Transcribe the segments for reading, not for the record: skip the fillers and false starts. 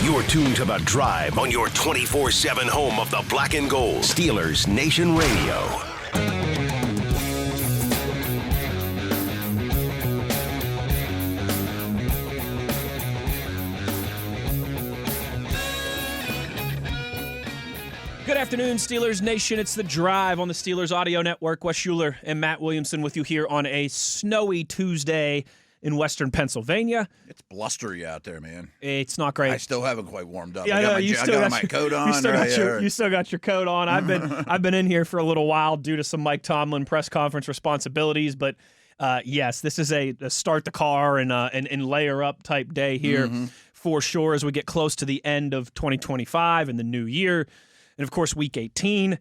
You're tuned to The Drive on your 24/7 home of the Black and Gold. Steelers Nation Radio. Good afternoon, Steelers Nation. It's The Drive on the Steelers Audio Network. Wes Uhler and Matt Williamson with you here on a snowy Tuesday in western Pennsylvania. It's blustery out there, man. It's not great. I still haven't quite warmed up. Yeah, I got my coat on. You still got your coat on. I've been in here for a little while due to some Mike Tomlin press conference responsibilities, but yes, this is a start the car and layer up type day here for sure as we get close to the end of 2025 and the new year. And, of course, Week 18.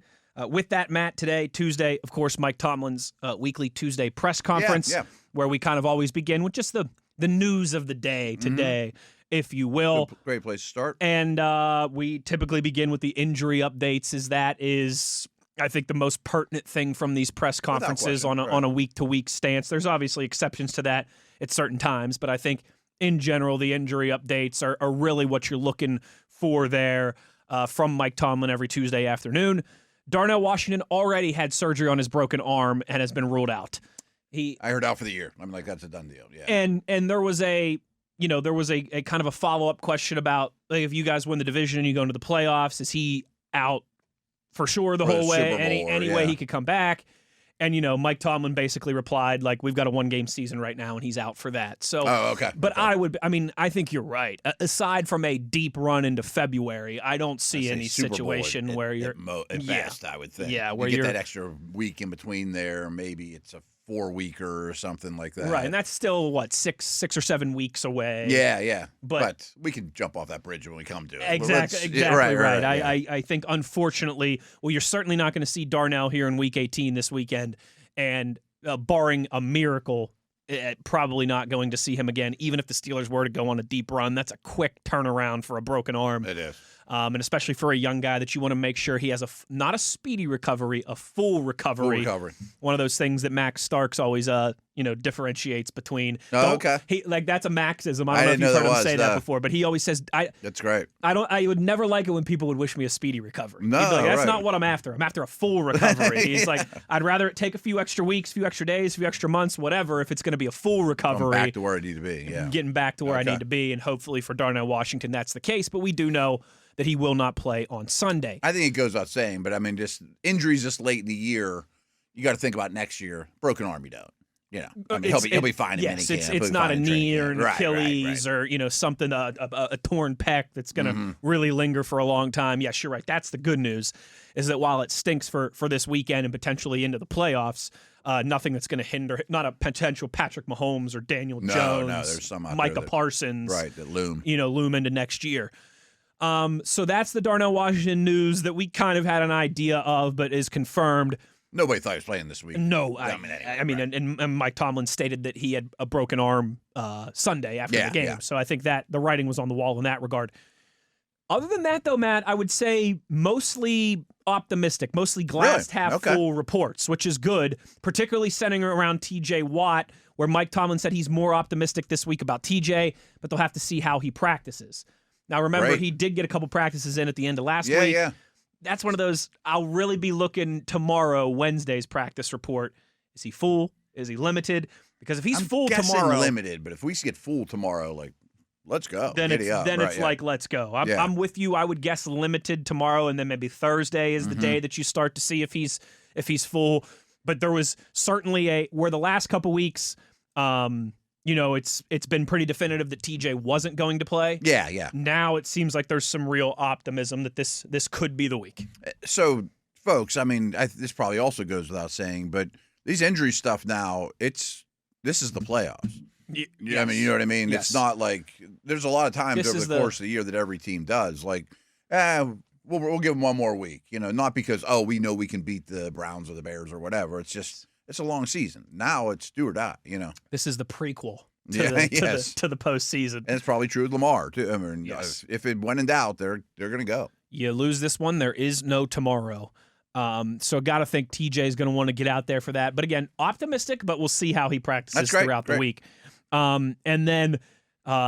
With that, Matt, today, Tuesday, of course, Mike Tomlin's weekly Tuesday press conference, where we kind of always begin with just the news of the day today, if you will. Great place to start. And we typically begin with the injury updates, as that is, I think, the most pertinent thing from these press conferences on a week-to-week stance. There's obviously exceptions to that at certain times, but I think, in general, the injury updates are really what you're looking for there. From Mike Tomlin every Tuesday afternoon. Darnell Washington already had surgery on his broken arm and has been ruled out. I heard out for the year. I'm like, that's a done deal. Yeah. And there was a kind of a follow-up question about, like, if you guys win the division and you go into the playoffs, is he out for sure the whole way? Any way he could come back? And, Mike Tomlin basically replied, like, we've got a one-game season right now, and he's out for that. So, okay. But okay. I think you're right. Aside from a deep run into February, I don't see any situation where you're at best, I would think. Yeah, where you you're get that extra week in between there. Maybe it's a 4-weeker or something like that. Right, and that's still, what, six or 7 weeks away. Yeah. But we can jump off that bridge when we come to it. Exactly right. I think, unfortunately, you're certainly not going to see Darnell here in Week 18 this weekend, and barring a miracle, probably not going to see him again, even if the Steelers were to go on a deep run. That's a quick turnaround for a broken arm. It is. And especially for a young guy that you want to make sure he has not a speedy recovery, a full recovery. One of those things that Max Starks always differentiates between. Oh, okay. That's a Maxism. I don't know if you've heard him say that before, but he always says, that's great. I would never like it when people would wish me a speedy recovery. No, he'd be like, that's right. not what I'm after. I'm after a full recovery. He's like, I'd rather it take a few extra weeks, few extra days, few extra months, whatever, if it's going to be a full recovery. Back to where I need to be, yeah. Getting back to where I need to be, and hopefully for Darnell Washington that's the case, but we do know that he will not play on Sunday. I think it goes without saying, but I mean, just injuries this late in the year, you got to think about next year. Broken arm, you don't. He'll be fine in minicamp. It's not a knee or an Achilles or something, a torn pec that's going to really linger for a long time. Yes, you're right. That's the good news, is that while it stinks for this weekend and potentially into the playoffs, nothing that's going to hinder, not a potential Patrick Mahomes or Daniel Jones, there's some out Micah there Parsons, that loom, loom into next year. So that's the Darnell Washington news that we kind of had an idea of, but is confirmed. Nobody thought he was playing this week. No, and Mike Tomlin stated that he had a broken arm Sunday after the game. Yeah. So I think that the writing was on the wall in that regard. Other than that, though, Matt, I would say mostly optimistic, mostly glass half full reports, which is good, particularly centering around TJ Watt, where Mike Tomlin said he's more optimistic this week about TJ, but they'll have to see how he practices. Now, remember, he did get a couple practices in at the end of last week. Yeah. That's one of those, I'll really be looking tomorrow, Wednesday's practice report. Is he full? Is he limited? Because if he's full tomorrow. Limited, but if we get full tomorrow, let's go. Then it's let's go. I'm with you. I would guess limited tomorrow, and then maybe Thursday is the day that you start to see if he's full. But there was certainly where the last couple weeks, it's been pretty definitive that TJ wasn't going to play. Yeah. Now it seems like there's some real optimism that this could be the week. So, folks, I mean, this probably also goes without saying, but these injury stuff now, this is the playoffs. Yes. I mean, you know what I mean? Yes. It's not like there's a lot of times over the course of the year that every team does. We'll give them one more week. Not because we know we can beat the Browns or the Bears or whatever. It's just. It's a long season. Now it's do or die, This is the prequel to the postseason. And it's probably true with Lamar, too. I mean, if it went in doubt, they're going to go. You lose this one, there is no tomorrow. So got to think TJ is going to want to get out there for that. But again, optimistic, but we'll see how he practices throughout the week. And then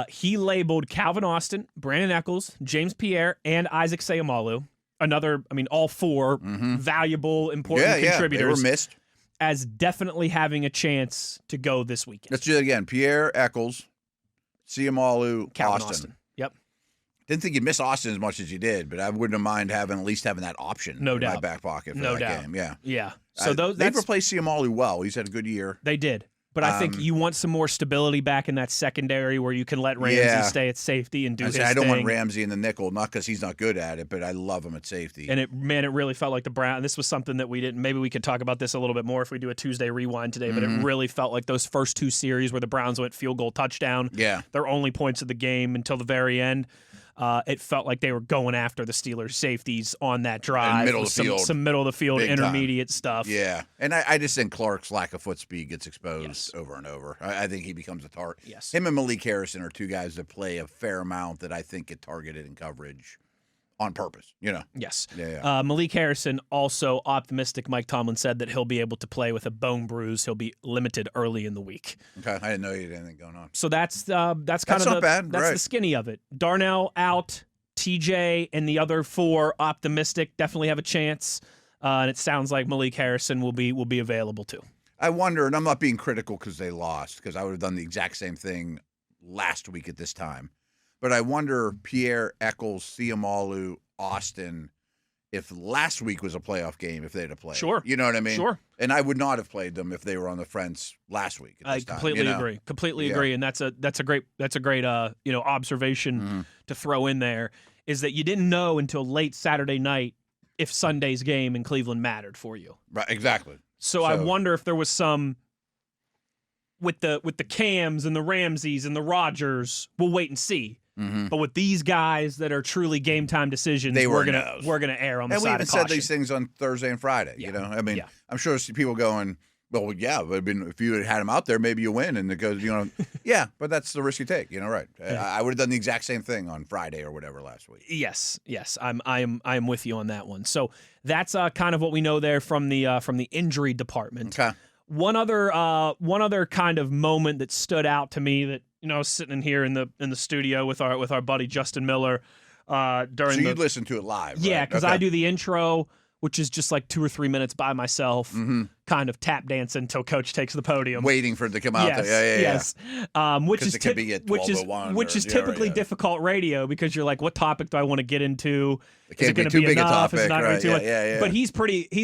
He labeled Calvin Austin, Brandon Echols, James Pierre, and Isaac Seumalo, all four valuable, important contributors. They were missed. As definitely having a chance to go this weekend. Let's do it again. Pierre, Echols, Seumalo, Calvin Austin. Yep. Didn't think you'd miss Austin as much as you did, but I wouldn't mind at least having that option in my back pocket for that game. Yeah. Yeah. So they've replaced Seumalo well. He's had a good year. They did. But I think you want some more stability back in that secondary where you can let Ramsey stay at safety and do his thing. I don't want Ramsey in the nickel, not because he's not good at it, but I love him at safety. And it really felt like the Browns. This was something that we didn't. Maybe we could talk about this a little bit more if we do a Tuesday rewind today. But it really felt like those first two series where the Browns went field goal touchdown. Yeah, their only points of the game until the very end. It felt like they were going after the Steelers safeties on that drive. Middle of the field. Some middle of the field, intermediate stuff. Yeah. And I just think Clark's lack of foot speed gets exposed over and over. I think he becomes a target. Yes. Him and Malik Harrison are two guys that play a fair amount that I think get targeted in coverage on purpose, Yes. Yeah. Malik Harrison, also optimistic. Mike Tomlin said that he'll be able to play with a bone bruise. He'll be limited early in the week. Okay, I didn't know you had anything going on. So that's not bad. That's the skinny of it. Darnell out, TJ and the other four optimistic, definitely have a chance. And it sounds like Malik Harrison will be available too. I wonder, and I'm not being critical because they lost, because I would have done the exact same thing last week at this time. But I wonder, Pierre, Echols, Seumalo, Austin, if last week was a playoff game, if they'd have played. Sure. You know what I mean? Sure. And I would not have played them if they were on the fence last week. I completely agree. Completely agree. And that's a great observation to throw in there, is that you didn't know until late Saturday night if Sunday's game in Cleveland mattered for you. Right. Exactly. So I wonder if there was some with the Cams and the Ramseys and the Rodgers. We'll wait and see. But with these guys that are truly game time decisions, we're gonna err on the side of caution. And we even said these things on Thursday and Friday. Yeah. I'm sure people going, well, yeah, but if you had him out there, maybe you win. And it goes, yeah, but that's the risk you take. Right? I would have done the exact same thing on Friday or whatever last week. Yes, I am with you on that one. So that's kind of what we know there from the injury department. Okay. One other kind of moment that stood out to me that I was sitting in here in the studio with our buddy Justin Miller during. So you listen to it live, right? Yeah, because I do the intro, which is just like 2 or 3 minutes by myself, kind of tap dancing until Coach takes the podium, waiting for it to come out. Yes. Which is typically difficult radio, because you're like, what topic do I want to get into? Is it going to be enough? A topic? Is it not right. too much? But he's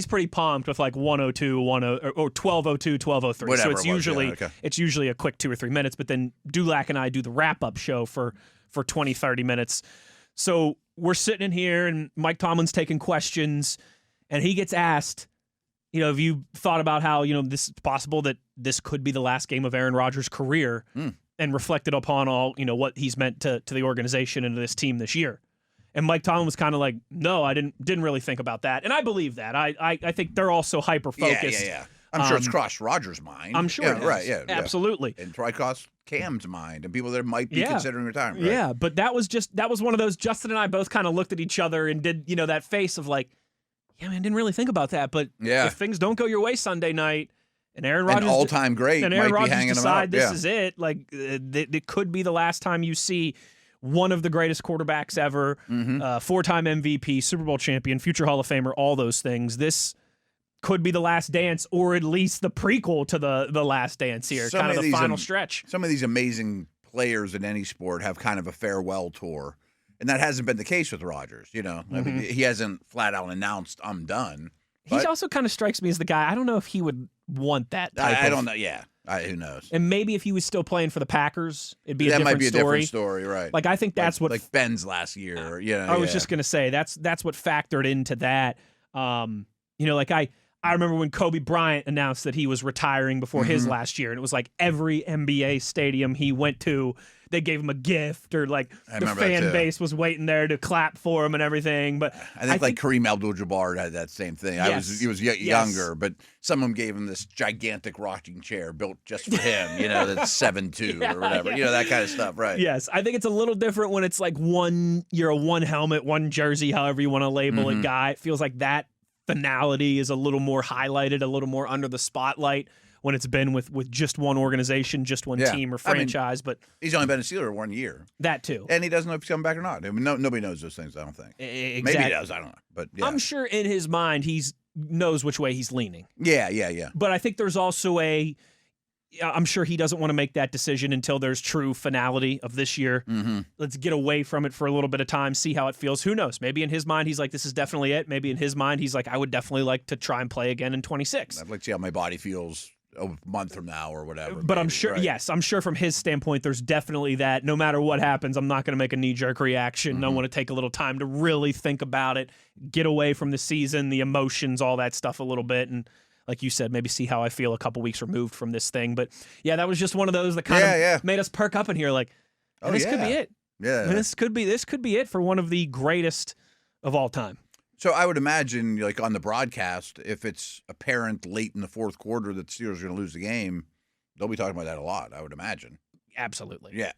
pretty pumped with like 102, or 1202, 1203. Whatever so it's usually a quick 2 or 3 minutes. But then Dulac and I do the wrap up show for 20, 30 minutes. So we're sitting in here and Mike Tomlin's taking questions. And he gets asked, have you thought about how, this is possible that this could be the last game of Aaron Rodgers' career, and reflected upon all, what he's meant to the organization and to this team this year? And Mike Tomlin was kind of like, no, I didn't really think about that. And I believe that. I think they're also hyper-focused. Yeah. I'm sure it's crossed Rodgers' mind. I'm sure it has. Right, yeah. Absolutely. And probably crossed Cam's mind and people that might be considering retirement. Right? Yeah, but that was one of those, Justin and I both kind of looked at each other and did, that face of like, yeah, man, didn't really think about that. But if things don't go your way Sunday night, and Aaron Rodgers, an all-time great, and Aaron might Rodgers be hanging decide him up. This is it. Like it could be the last time you see one of the greatest quarterbacks ever, 4-time MVP, Super Bowl champion, future Hall of Famer, all those things. This could be the last dance, or at least the prequel to the last dance here, kind of the final stretch. Some of these amazing players in any sport have kind of a farewell tour. And that hasn't been the case with Rodgers, I mean, he hasn't flat out announced, I'm done. He also kind of strikes me as the guy, I don't know if he would want that type I don't know, yeah. Who knows? And maybe if he was still playing for the Packers, it'd be a different story. That might be a different story, right. Like, I think that's what... Like Ben's last year. I was just going to say, that's what factored into that. I remember when Kobe Bryant announced that he was retiring before his last year, and it was like every NBA stadium he went to, they gave him a gift, or like the fan base was waiting there to clap for him and everything. But I think Kareem Abdul-Jabbar had that same thing. Yes. He was younger, but some of them gave him this gigantic rocking chair built just for him, that's 7'2" or whatever, that kind of stuff, right? Yes, I think it's a little different when it's like you're a one helmet, one jersey, however you want to label it, guy. It feels like that finality is a little more highlighted, a little more under the spotlight. when it's been with just one organization, just one team or franchise. But he's only been a Steeler 1 year. That too. And he doesn't know if he's coming back or not. I mean, nobody knows those things, I don't think. Exactly. Maybe he does, I don't know. But yeah. I'm sure in his mind he knows which way he's leaning. Yeah. But I think there's also I'm sure he doesn't want to make that decision until there's true finality of this year. Mm-hmm. Let's get away from it for a little bit of time, see how it feels. Who knows? Maybe in his mind, he's like, this is definitely it. Maybe in his mind, he's like, I would definitely like to try and play again in 26. I'd like to see how my body feels a month from now or whatever. But maybe, I'm sure, right? yes, I'm sure from his standpoint, there's definitely that no matter what happens, I'm not going to make a knee-jerk reaction. Mm-hmm. I want to take a little time to really think about it, get away from the season, the emotions, all that stuff a little bit, and like you said, maybe see how I feel a couple weeks removed from this thing. But yeah, that was just one of those that kind of made us perk up in here. Like, this could be it. Yeah, I mean, this could be it for one of the greatest of all time. So I would imagine, like on the broadcast, if it's apparent late in the fourth quarter that the Steelers are going to lose the game, they'll be talking about that a lot. I would imagine. Absolutely. Yeah.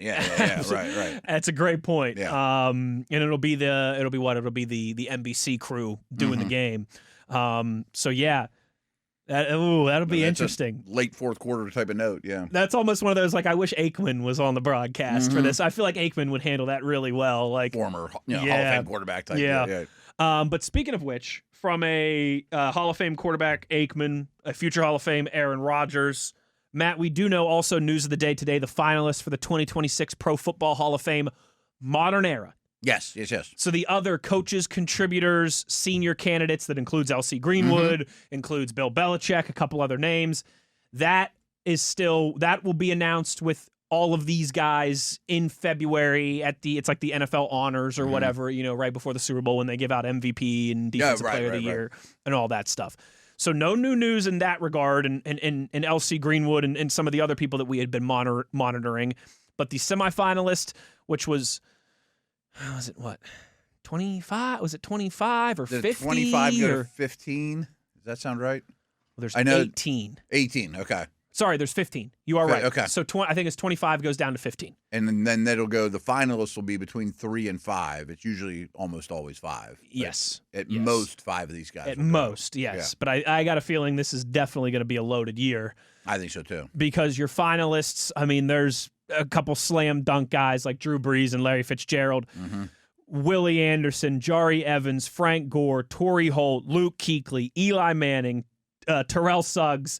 Right. That's a great point. Yeah. And it'll be the NBC crew doing the game. So yeah. That'll be interesting. Late fourth quarter type of note, yeah. That's almost one of those, like, I wish Aikman was on the broadcast for this. I feel like Aikman would handle that really well. Like former Hall of Fame quarterback type. Yeah. But speaking of which, from a Hall of Fame quarterback, Aikman, a future Hall of Fame, Aaron Rodgers. Matt, we do know also news of the day today, the finalists for the 2026 Pro Football Hall of Fame Modern Era. Yes. So the other coaches, contributors, senior candidates, that includes L.C. Greenwood, includes Bill Belichick, a couple other names. That will be announced with all of these guys in February it's like the NFL honors or whatever, right before the Super Bowl when they give out MVP and Defensive Player of the Year and all that stuff. So no new news in that regard and L.C. Greenwood and some of the other people that we had been monitoring. But the semifinalist, which was 25? Was it 25 or 50? 25 go to 15. Does that sound right? Well, there's 18. 18, okay. Sorry, there's 15. You are right. Okay. So I think it's 25 goes down to 15. And then that'll go, the finalists will be between 3 and 5. It's usually almost always 5. Yes. At most 5 of these guys. At most, yes. Yeah. But I got a feeling this is definitely going to be a loaded year. I think so too. Because your finalists, I mean, there's a couple slam dunk guys like Drew Brees and Larry Fitzgerald. Willie Anderson, Jari Evans, Frank Gore, Torrey Holt, Luke Kuechly, Eli Manning, Terrell Suggs,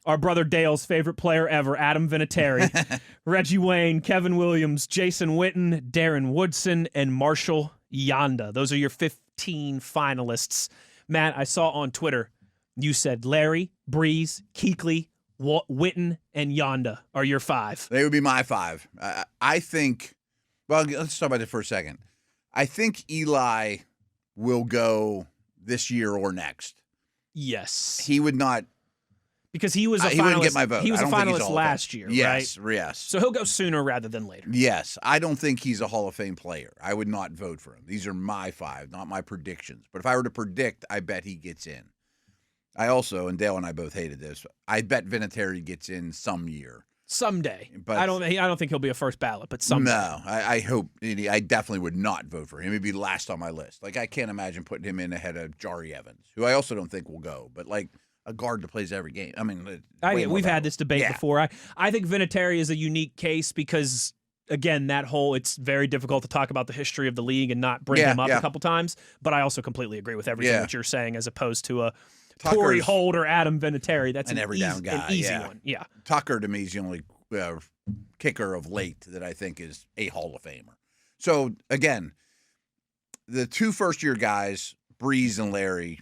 our brother Dale's favorite player ever, Adam Vinatieri, Reggie Wayne, Kevin Williams, Jason Witten, Darren Woodson, and Marshall Yanda. Those are your 15 finalists. Matt, I saw on Twitter you said Larry, Brees, Kuechly, Witten, and Yanda are your 5. They would be my 5. I think, well, let's talk about it for a second. I think Eli will go this year or next. Yes. He would not. Because he was a finalist. He wouldn't get my vote. He was a finalist last year, right? Yes. So he'll go sooner rather than later. Yes. I don't think he's a Hall of Fame player. I would not vote for him. These are my 5, not my predictions. But if I were to predict, I bet he gets in. I also, and Dale and I both hated this, I bet Vinatieri gets in some year. Someday. But I don't think he'll be a first ballot, but someday. No, I hope. I definitely would not vote for him. He'd be last on my list. Like, I can't imagine putting him in ahead of Jari Evans, who I also don't think will go. But, like, a guard that plays every game. I mean, we've had this debate before. I think Vinatieri is a unique case because, again, it's very difficult to talk about the history of the league and not bring him up a couple times. But I also completely agree with everything that you're saying as opposed to a Torrey Holt or Adam Vinatieri. That's an every down guy. An easy one. Yeah. Tucker, to me, is the only kicker of late that I think is a Hall of Famer. So, again, the 2 first-year guys, Brees and Larry,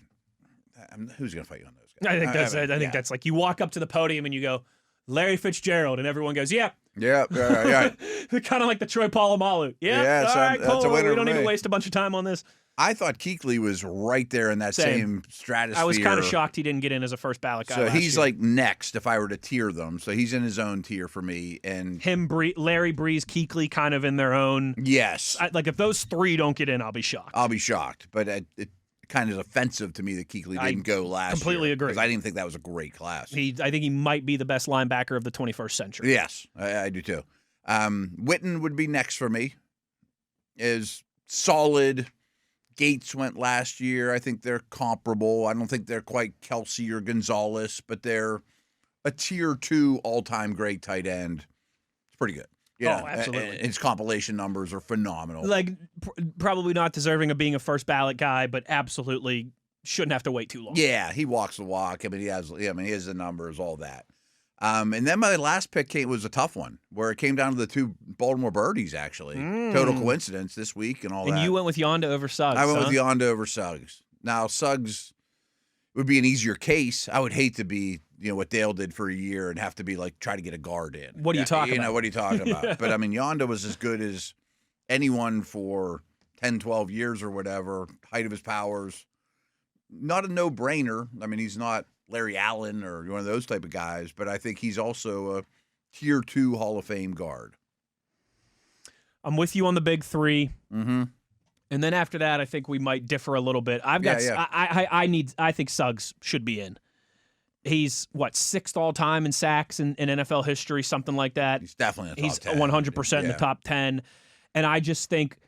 who's going to fight you on those guys? I think that's like you walk up to the podium and you go, Larry Fitzgerald, and everyone goes, yeah. Yeah. Kind of like the Troy Polamalu. Yeah, all right, cool. We don't need to waste a bunch of time on this. I thought Kuechly was right there in that same stratosphere. I was kind of shocked he didn't get in as a first ballot guy. So he's like next if I were to tier them. So he's in his own tier for me. And him, Larry, Brees, Kuechly, kind of in their own. Yes. Like if those 3 don't get in, I'll be shocked. But it kind of is offensive to me that Kuechly didn't go last year. Completely agree. Because I didn't think that was a great class. I think he might be the best linebacker of the 21st century. Yes, I do too. Witten would be next for me. Is solid. Gates went last year. I think they're comparable. I don't think they're quite Kelsey or Gonzalez, but they're a tier 2 all-time great tight end. It's pretty good. Yeah, absolutely. His compilation numbers are phenomenal. Like, probably not deserving of being a first ballot guy, but absolutely shouldn't have to wait too long. Yeah, he walks the walk. I mean, he has the numbers, all that. And then my last pick was a tough one, where it came down to the 2 Baltimore Birdies, actually. Total coincidence this week and all that. And you went with Yonda over Suggs. I went with Yonda over Suggs. Now, Suggs would be an easier case. I would hate to be, what Dale did for a year and have to be like, try to get a guard in. What are you talking about? What are you talking about? Yeah. But I mean, Yonda was as good as anyone for 10, 12 years or whatever, height of his powers. Not a no-brainer. I mean, he's not Larry Allen or one of those type of guys, but I think he's also a tier 2 Hall of Fame guard. I'm with you on the big 3. Mm-hmm. And then after that, I think we might differ a little bit. I think Suggs should be in. He's 6th all time in sacks in NFL history, something like that. He's definitely in the top 10. 100% Yeah. in the top 10. And I just think,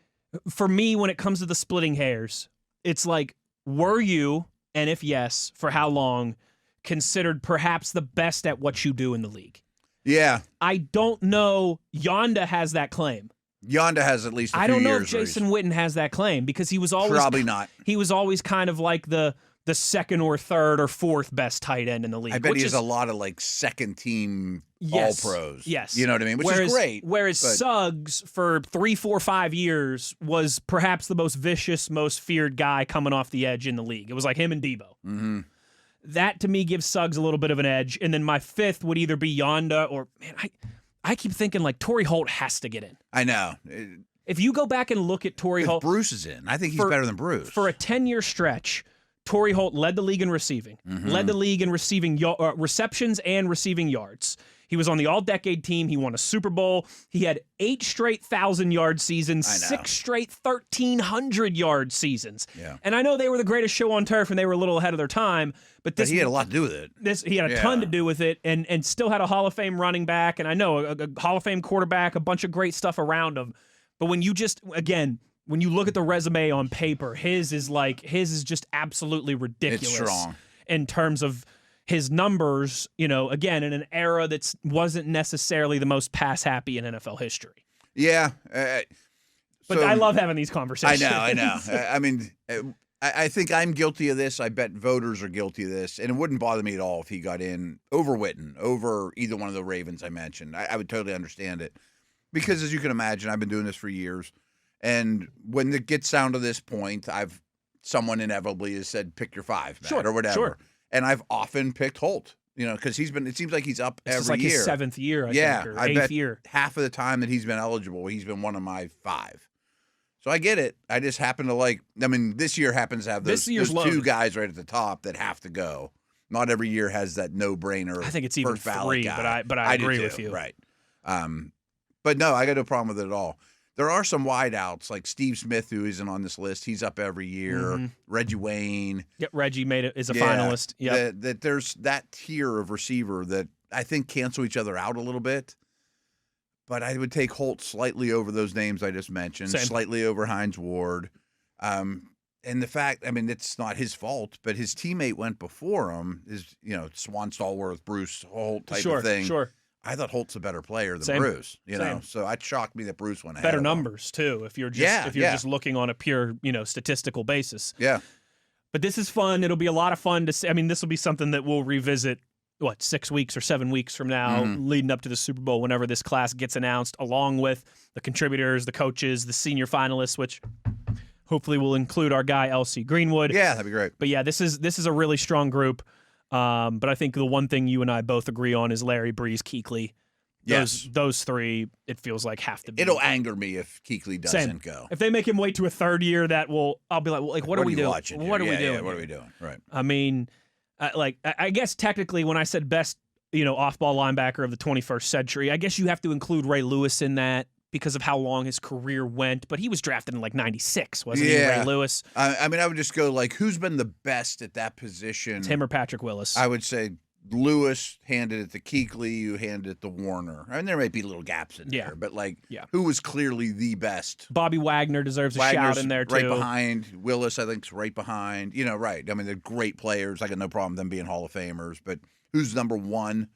for me, when it comes to the splitting hairs, it's like, were you, and if yes, for how long, considered perhaps the best at what you do in the league? Yeah. I don't know. Yonda has that claim. Yonda has at least a few I don't know years if Jason Witten has that claim, because he was always probably not. He was always kind of like the second or third or fourth best tight end in the league. I bet he has a lot of like second team all pros. Yes. You know what I mean? Which is great. Whereas Suggs for 3, 4, 5 years was perhaps the most vicious, most feared guy coming off the edge in the league. It was like him and Debo. Mm-hmm. That to me gives Suggs a little bit of an edge. And then my 5th would either be Yonda or, man, I keep thinking like Torrey Holt has to get in. I know. If you go back and look at Torrey Holt, Bruce is in. I think he's better than Bruce. For a 10-year stretch, Torrey Holt led the league in receiving, led the league in receiving receptions and receiving yards. He was on the all-decade team. He won a Super Bowl. He had 8 straight 1,000-yard seasons, 6 straight 1,300-yard seasons. Yeah. And I know they were the greatest show on turf, and they were a little ahead of their time. But he had a lot to do with it. He had a ton to do with it, and still had a Hall of Fame running back, and I know a Hall of Fame quarterback, a bunch of great stuff around him. But when you when you look at the resume on paper, his is just absolutely ridiculous. It's strong in terms of his numbers, again, in an era that wasn't necessarily the most pass-happy in NFL history. Yeah. But I love having these conversations. I know. I mean, I think I'm guilty of this. I bet voters are guilty of this. And it wouldn't bother me at all if he got in over Witten, over either one of the Ravens I mentioned. I would totally understand it. Because as you can imagine, I've been doing this for years. And when it gets down to this point, someone inevitably has said, pick your 5, Matt, or whatever. Sure. And I've often picked Holt, because it seems like he's up every year. It's like his 7th year, I think, or 8th year. Half of the time that he's been eligible, he's been one of my 5. So I get it. I just happen to this year happens to have those 2 guys right at the top that have to go. Not every year has that no-brainer. I think it's even 3, guy. but I agree with you. Right. But no, I got no problem with it at all. There are some wideouts like Steve Smith, who isn't on this list. He's up every year. Mm-hmm. Reggie Wayne. Yep, Reggie is a finalist. Yeah. That there's that tier of receiver that I think cancel each other out a little bit. But I would take Holt slightly over those names I just mentioned, slightly over Hines Ward. And the fact, it's not his fault, but his teammate went before him, Swan Stallworth, Bruce Holt type of thing. Sure. I thought Holt's a better player than Bruce, so it shocked me that Bruce went ahead. Better numbers too, if you're just just looking on a pure, statistical basis. Yeah. But this is fun. It'll be a lot of fun to see. This will be something that we'll revisit 6 weeks or 7 weeks from now, leading up to the Super Bowl, whenever this class gets announced, along with the contributors, the coaches, the senior finalists, which hopefully will include our guy LC Greenwood. Yeah, that'd be great. But yeah, this is a really strong group. But I think the one thing you and I both agree on is Larry, Breeze, Kuechly. Those 3, it feels like have to be. It'll anger me if Kuechly doesn't go. If they make him wait to a 3rd year, I'll be like, what are we doing? What are we doing? What are we doing? Right. I guess technically when I said best, off-ball linebacker of the 21st century, I guess you have to include Ray Lewis in that because of how long his career went. But he was drafted in 96, wasn't he, Ray Lewis? I would just go who's been the best at that position? It's him or Patrick Willis. I would say Lewis handed it to Kuechly, you handed it to Warner. There might be little gaps in there, but who was clearly the best? Bobby Wagner deserves a shout in there too. Right behind Willis, I think is right behind. Right. They're great players. I got no problem with them being Hall of Famers. But who's number 1?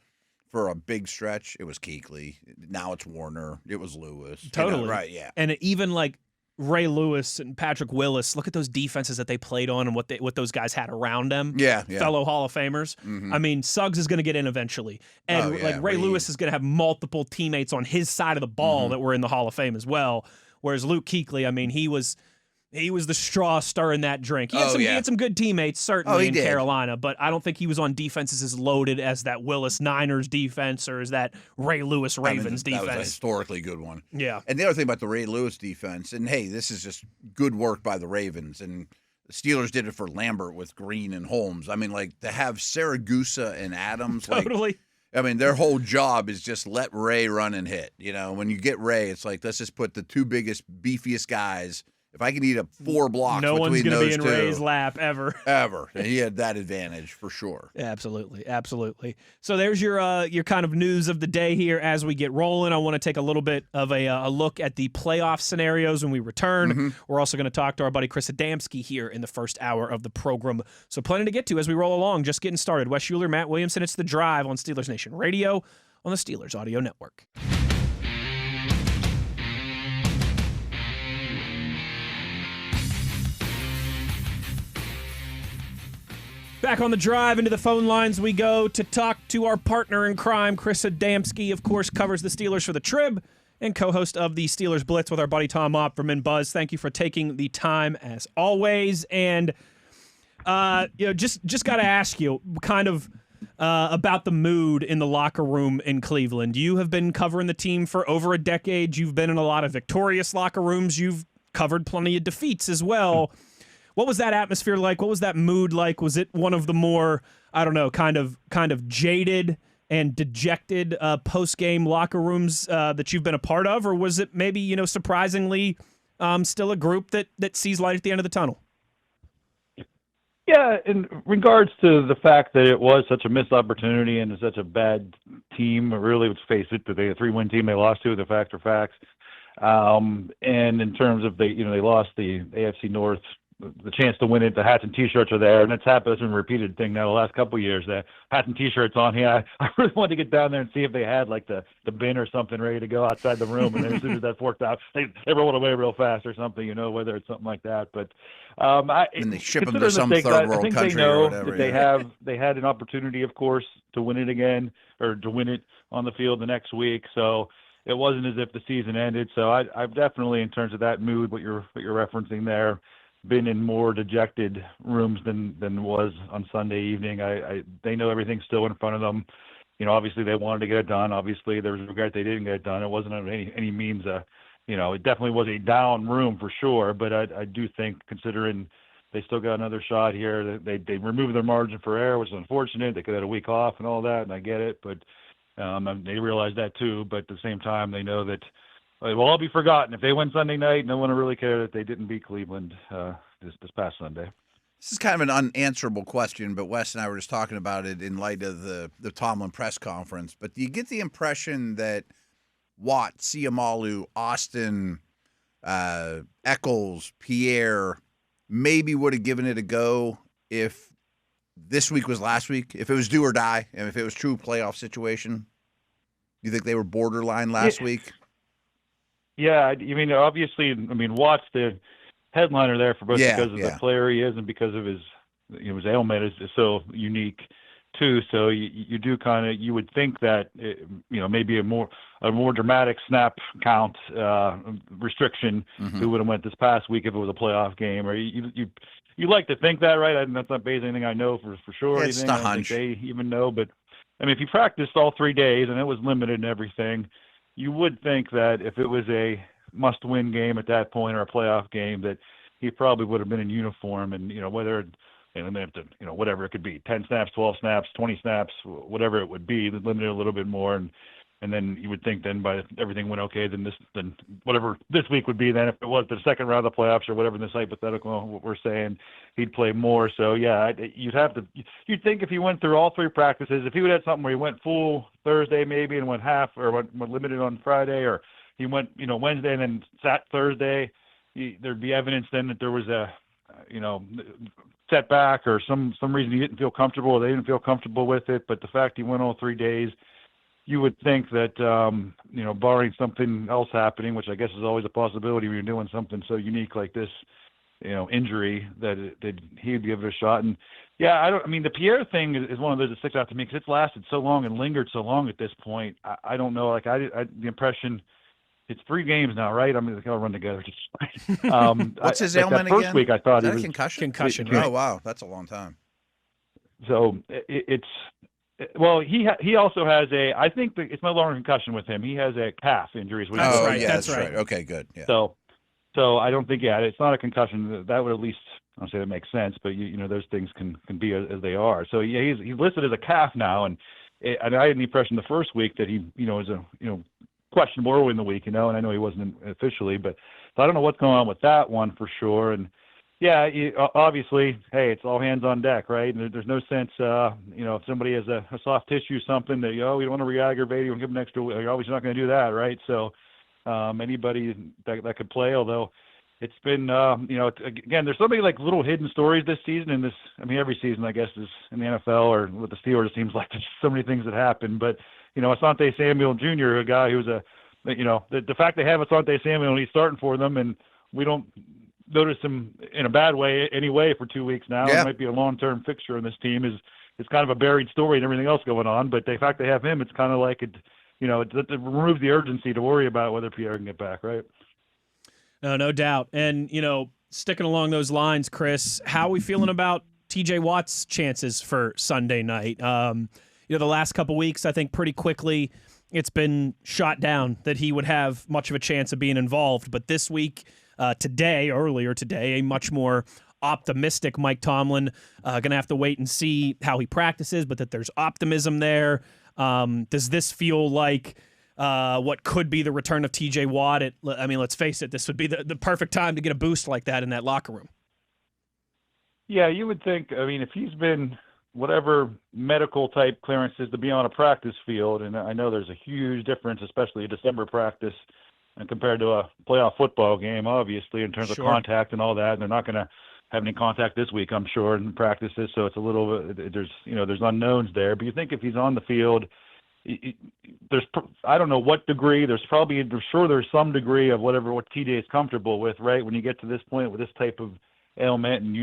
for a big stretch, it was Kuechly. Now it's Warner. It was Lewis. Totally. Right, yeah. And even like Ray Lewis and Patrick Willis, look at those defenses that they played on and what those guys had around them. Yeah. Fellow Hall of Famers. Mm-hmm. I mean, Suggs is going to get in eventually. And Ray Lewis is going to have multiple teammates on his side of the ball that were in the Hall of Fame as well. Whereas Luke Kuechly, I mean, he was the straw stirring that drink. He had some good teammates, certainly, in Carolina, but I don't think he was on defenses as loaded as that Willis Niners defense or as that Ray Lewis Ravens defense. That was a historically good one. Yeah. And the other thing about the Ray Lewis defense, and hey, this is just good work by the Ravens, and the Steelers did it for Lambert with Green and Holmes. I mean, like, to have Saragusa and Adams. Totally. I mean, their whole job is just let Ray run and hit. You know, when you get Ray, it's like, let's just put the two biggest, beefiest guys. If I can eat up 4 blocks no between one's going to be in two, Ray's lap ever. And he had that advantage for sure. Absolutely. So there's your kind of news of the day here as we get rolling. I want to take a little bit of a look at the playoff scenarios when we return. Mm-hmm. We're also going to talk to our buddy Chris Adamski here in the first hour of the program. So plenty to get to as we roll along. Just getting started. Wes Uhler, Matt Williamson. It's The Drive on Steelers Nation Radio on the Steelers Audio Network. Back on the drive into the phone lines we go to talk to our partner in crime, Chris Adamski, of course, covers the Steelers for the Trib and co-host of the Steelers Blitz with our buddy Tom Opferman. Buzz, thank you for taking the time as always. And just got to ask you kind of about the mood in the locker room in Cleveland. You have been covering the team for over a decade. You've been in a lot of victorious locker rooms. You've covered plenty of defeats as well. What was that atmosphere like? What was that mood like? Was it one of the more, I don't know, kind of jaded and dejected post-game locker rooms that you've been a part of? Or was it maybe, surprisingly still a group that sees light at the end of the tunnel? Yeah, in regards to the fact that it was such a missed opportunity and such a bad team, really, let's face it, that they a 3-win team they lost to, the facts are facts. And in terms of they lost the AFC North, the chance to win it, the hats and T-shirts are there, and it's happened. It's been a repeated thing now the last couple of years. The hats and T-shirts on here. I really wanted to get down there and see if they had like the bin or something ready to go outside the room, and then as soon as that's worked out, they roll it away real fast or something. Whether it's something like that. But and they ship them to some third world country or whatever. They had an opportunity, of course, to win it again or to win it on the field the next week. So it wasn't as if the season ended. So I've definitely, in terms of that mood, what you're referencing there, been in more dejected rooms than was on Sunday evening. They know everything's still in front of them. Obviously they wanted to get it done. Obviously there was regret they didn't get it done. It wasn't any means it definitely was a down room for sure, but I do think, considering they still got another shot here, they removed their margin for error, which is unfortunate. They could have had a week off and all that, and I get it, but they realize that too. But at the same time, they know that it will all be forgotten. If they win Sunday night, no one will really care that they didn't beat Cleveland this past Sunday. This is kind of an unanswerable question, but Wes and I were just talking about it in light of the Tomlin press conference. But do you get the impression that Watt, Ciamalu, Austin, Eccles, Pierre maybe would have given it a go if this week was last week, if it was do or die, and if it was true playoff situation? Do you think they were borderline last week? Yeah, obviously, Watt's the headliner there for both because of the player he is and because of his ailment is so unique too. So you do you would think that maybe a more dramatic snap count restriction who would have went this past week if it was a playoff game, or you like to think that, right? That's not based on anything I know for sure. It's the hunch. They even know, but if you practiced all 3 days and it was limited and everything, you would think that if it was a must-win game at that point or a playoff game, that he probably would have been in uniform, and whether whatever it could be, 10 snaps, 12 snaps, 20 snaps, whatever it would be, limited a little bit more, and then you would think then by everything went okay, then whatever this week would be, then if it was the second round of the playoffs or whatever, in this hypothetical what we're saying, he'd play more. So yeah, you'd think if he went through all 3 practices, if he would have something where he went full Thursday maybe and went half, or went limited on Friday, or he went Wednesday and then sat Thursday, there'd be evidence then that there was a setback or some reason he didn't feel comfortable or they didn't feel comfortable with it. But the fact he went all 3 days, you would think that, barring something else happening, which I guess is always a possibility when you're doing something so unique like this, injury, that he'd give it a shot. And yeah, the Pierre thing is one of those that sticks out to me because it's lasted so long and lingered so long at this point. I don't know. Like the impression, it's 3 games now, right? I mean, they all run together. What's his ailment again? First week, I thought is that he was concussion. Concussion. Oh wow, that's a long time. So he also has I think it's no longer a concussion with him. He has a calf injury. That's right. Okay, good. Yeah. So I don't think, it's not a concussion. That would at least, I don't say that makes sense, but those things can be as they are. So yeah, he's listed as a calf now, and I had the impression the first week that he, was a, questionable early in the week, and I know he wasn't officially, but so I don't know what's going on with that one for sure. And yeah, obviously, hey, it's all hands on deck, right? And there's no sense, if somebody has a soft tissue, something that, we don't want to re-aggravate, you want to give them an extra, you're obviously not going to do that, right? So anybody that could play, although it's been, again, there's so many like little hidden stories this season, and every season, I guess, is in the NFL or with the Steelers, it seems like there's so many things that happen. But, Asante Samuel Jr., a guy who's the fact they have Asante Samuel and he's starting for them, and we don't notice him in a bad way anyway for 2 weeks now. Yeah. It might be a long-term fixture in this team is kind of a buried story and everything else going on. But the fact they have him, it's kind of like it removes the urgency to worry about whether Pierre can get back, right? No doubt. And, sticking along those lines, Chris, how are we feeling about TJ Watt's chances for Sunday night? The last couple weeks, I think pretty quickly it's been shot down that he would have much of a chance of being involved. But this week, earlier today, a much more optimistic Mike Tomlin, going to have to wait and see how he practices, but that there's optimism there. Does this feel like what could be the return of TJ Watt? Let's face it, this would be the perfect time to get a boost like that in that locker room. Yeah, you would think, if he's been whatever medical type clearances to be on a practice field, and I know there's a huge difference, especially a December practice and compared to a playoff football game, obviously, in terms of contact and all that. And they're not going to have any contact this week, I'm sure, in practices. So it's a little bit, there's unknowns there. But you think if he's on the field, there's, I don't know what degree, there's some degree of what TJ is comfortable with, right? When you get to this point with this type of ailment, and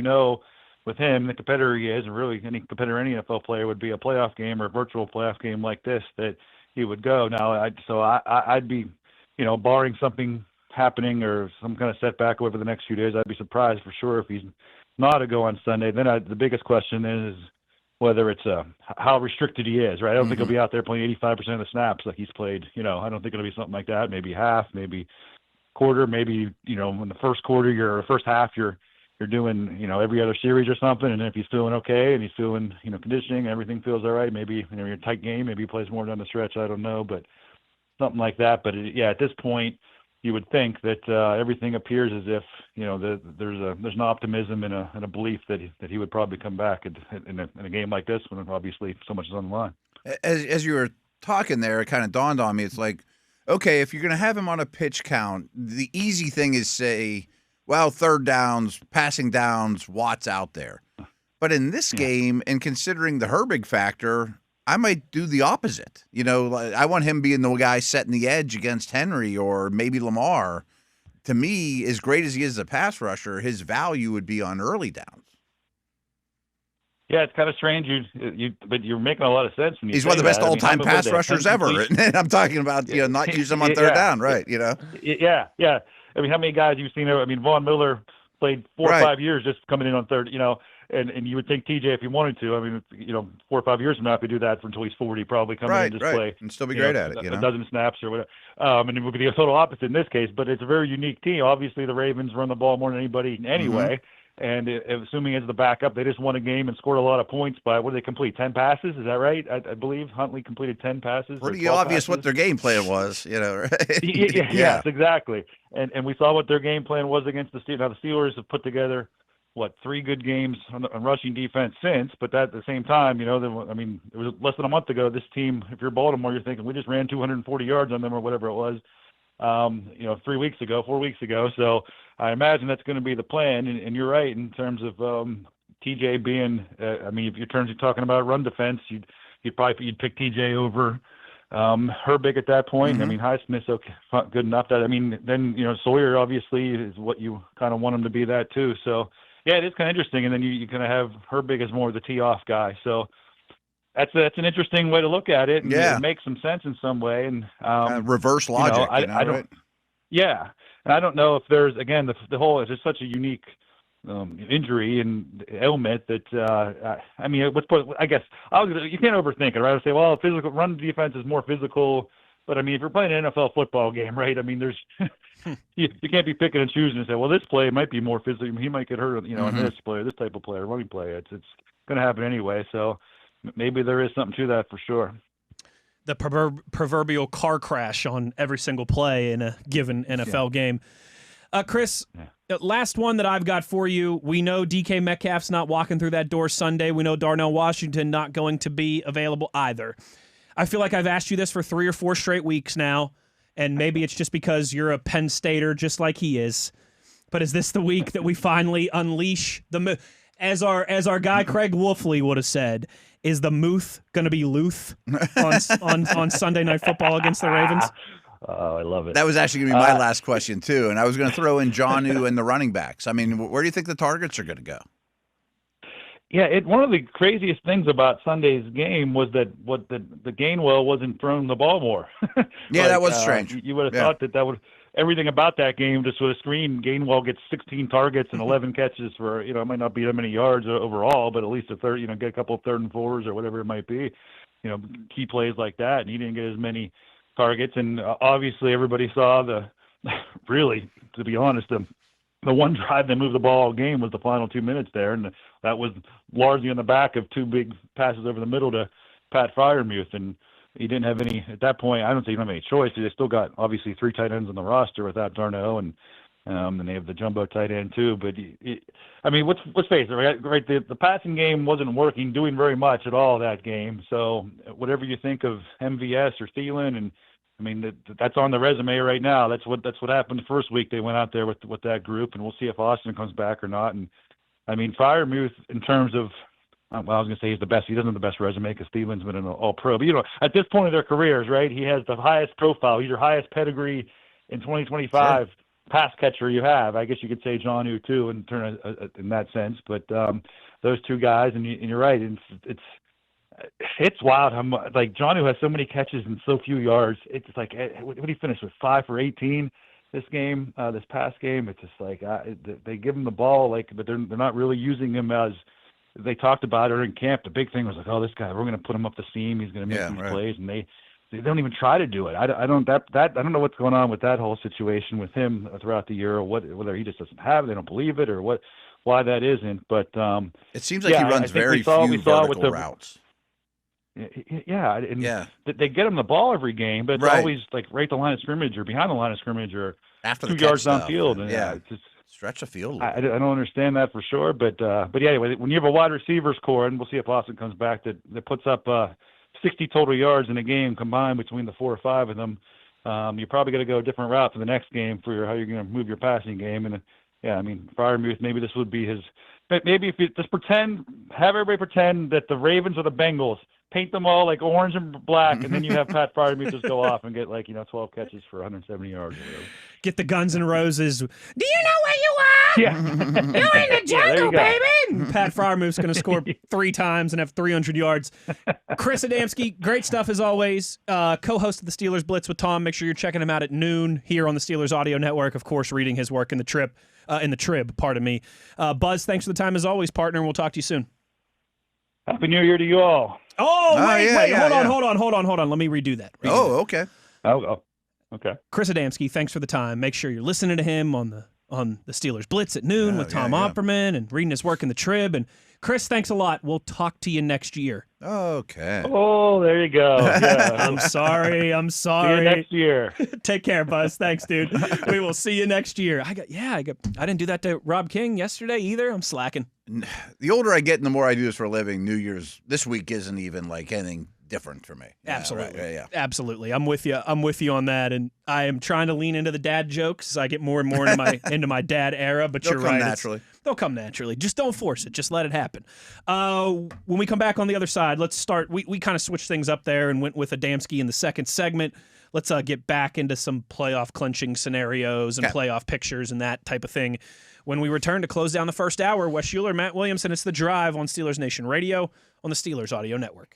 with him, the competitor he is, and really any competitor, any NFL player would be a playoff game or a virtual playoff game like this, that he would go. Now, I'd be, barring something happening or some kind of setback over the next few days, I'd be surprised for sure if he's not a go on Sunday. Then the biggest question is whether it's how restricted he is, right? I don't think he'll be out there playing 85% of the snaps like he's played. I don't think it'll be something like that. Maybe half, maybe quarter, maybe in the first quarter, first half, you're doing every other series or something. And if he's feeling okay and he's feeling conditioning, everything feels all right. Maybe you're a tight game, maybe he plays more down the stretch. I don't know, but something like that. But at this point, you would think that everything appears as if there's an optimism and a belief that he would probably come back in a game like this when obviously so much is on the line. As you were talking there, it kind of dawned on me. It's like, okay, if you're going to have him on a pitch count, the easy thing is say, well, third downs, passing downs, Watt's out there. But in this game, and considering the Herbig factor, I might do the opposite. I want him being the guy setting the edge against Henry or maybe Lamar. To me, as great as he is as a pass rusher, his value would be on early downs. Yeah, it's kind of strange. But you're making a lot of sense. When you He's one of the best all-time pass rushers ever. And I'm talking about not use him on third down, right? Yeah. How many guys you've seen? Von Miller played 4 or 5 years just coming in on third. And you would think TJ, if he wanted to, 4 or 5 years from now, if he do that until he's 40, probably come in and just play and still be great at it. A dozen snaps or whatever. And it would be the total opposite in this case. But it's a very unique team. Obviously, the Ravens run the ball more than anybody anyway. Mm-hmm. And assuming as the backup, they just won a game and scored a lot of points by, what did they complete, 10 passes? Is that right? I believe Huntley completed 10 passes. Pretty obvious what their game plan was, right? Yes, exactly. And we saw what their game plan was against the Steelers. Now, the Steelers have put together, 3 good games on rushing defense since, but at the same time, it was less than a month ago, this team, if you're Baltimore, you're thinking, we just ran 240 yards on them or whatever it was. 4 weeks ago. So I imagine that's going to be the plan. And you're right in terms of TJ being. If you're talking about run defense, you'd pick TJ over Herbig at that point. Mm-hmm. I mean, Highsmith's okay, good enough. That, I mean, then, Sawyer obviously is what you kind of want him to be, that too. So, yeah, it is kind of interesting. And then you kind of have Herbig as more of the tee-off guy. So that's an interesting way to look at it. And it makes some sense in some way. And reverse logic, I don't. Right? Yeah, and I don't know if there's, again, the whole is just such a unique injury and ailment that I mean, I guess you can't overthink it, right? I say, well, physical run defense is more physical, but I mean, if you're playing an NFL football game, right? I mean, there's you can't be picking and choosing and say, well, this play might be more physical. He might get hurt, on this play, this type of play, running play. It's going to happen anyway. So maybe there is something to that for sure. The proverbial car crash on every single play in a given NFL game. Chris, last one that I've got for you. We know DK Metcalf's not walking through that door Sunday. We know Darnell Washington not going to be available either. I feel like I've asked you this for 3 or 4 straight weeks now, and maybe it's just because you're a Penn Stater just like he is. But is this the week that we finally unleash the as our guy Craig Wolfley would have said, is the Muth going to be Luth on Sunday Night Football against the Ravens? Oh, I love it. That was actually going to be my last question, too. And I was going to throw in Jonnu and the running backs. I mean, where do you think the targets are going to go? Yeah, one of the craziest things about Sunday's game was that the Gainwell wasn't throwing the ball more. Yeah, that was strange. You would have thought that would everything about that game just would have screamed Gainwell gets 16 targets and 11 catches for, it might not be that many yards overall, but at least get a couple of 3rd and 4s or whatever it might be, key plays like that. And he didn't get as many targets. And obviously everybody saw really, to be honest, the one drive that moved the ball all game was the final 2 minutes there. And that was largely on the back of 2 big passes over the middle to Pat Freiermuth. And he didn't have any, at that point, I don't think he didn't have any choice. They still got, obviously, 3 tight ends on the roster without Darnell, and they have the jumbo tight end, too. But, I mean, let's face it, right? The passing game wasn't doing very much at all that game. So whatever you think of MVS or Thielen, and, I mean, that's on the resume right now. That's what happened the first week they went out there with that group, and we'll see if Austin comes back or not. And, I mean, Freiermuth, in terms of, well, I was going to say he's the best. He doesn't have the best resume because Thielen's been an all-pro. But, at this point of their careers, right, he has the highest profile. He's your highest pedigree in 2025 pass catcher you have. I guess you could say Jonnu, too, in that sense. But those 2 guys, and you're right, it's wild how much, like, Jonnu has so many catches and so few yards. It's like, what did he finish with, 5 for 18 this game, this past game? It's just like they give him the ball, but they're not really using him as – they talked about it in camp. The big thing was like, oh, this guy, we're going to put him up the seam. He's going to make these plays, and they don't even try to do it. I don't know what's going on with that whole situation with him throughout the year, or whether he just doesn't have it, they don't believe it, or why that isn't. But it seems like he runs very few vertical routes. Yeah, and they get him the ball every game, but it's always like right at the line of scrimmage or behind the line of scrimmage or after 2 yards downfield. And it's just stretch the field. I don't understand that for sure, but yeah, anyway, when you have a wide receivers core, and we'll see if Austin comes back, that puts up 60 total yards in a game combined between the 4 or 5 of them, you're probably going to go a different route for the next game for how you're going to move your passing game. And I mean, Freiermuth, maybe this would be his. Maybe if you just have everybody pretend that the Ravens or the Bengals, paint them all like orange and black, and then you have Pat Freiermuth just go off and get 12 catches for 170 yards or whatever. Get the Guns N' Roses. Do you know where you are? Yeah. You're in the jungle, baby. And Pat Freiermuth's going to score 3 times and have 300 yards. Chris Adamski, great stuff as always. Co-host of the Steelers Blitz with Tom. Make sure you're checking him out at noon here on the Steelers Audio Network. Of course, reading his work in the Trib. Pardon me. Buzz, thanks for the time as always, partner. And we'll talk to you soon. Happy New Year to you all. Oh, wait. Hold on. Let me redo that. Okay. Oh, okay. Chris Adamski, thanks for the time. Make sure you're listening to him on the Steelers Blitz at noon with Tom Opperman and reading his work in the Trib. And Chris, thanks a lot. We'll talk to you next year. Okay. Oh, there you go. Yeah. I'm sorry. See you next year. Take care, Buzz. Thanks, dude. We will see you next year. I didn't do that to Rob King yesterday either. I'm slacking. The older I get and the more I do this for a living, New Year's this week isn't even like anything different for me. Absolutely. Yeah. Absolutely. I'm with you on that. And I am trying to lean into the dad jokes as I get more and more into my dad era. But They'll you're come right. naturally. They'll come naturally. Just don't force it. Just let it happen. When we come back on the other side, let's start. We kind of switched things up there and went with Adamski in the second segment. Let's get back into some playoff clinching scenarios and playoff pictures and that type of thing. When we return to close down the first hour, Wes Uhler, Matt Williamson, it's The Drive on Steelers Nation Radio on the Steelers Audio Network.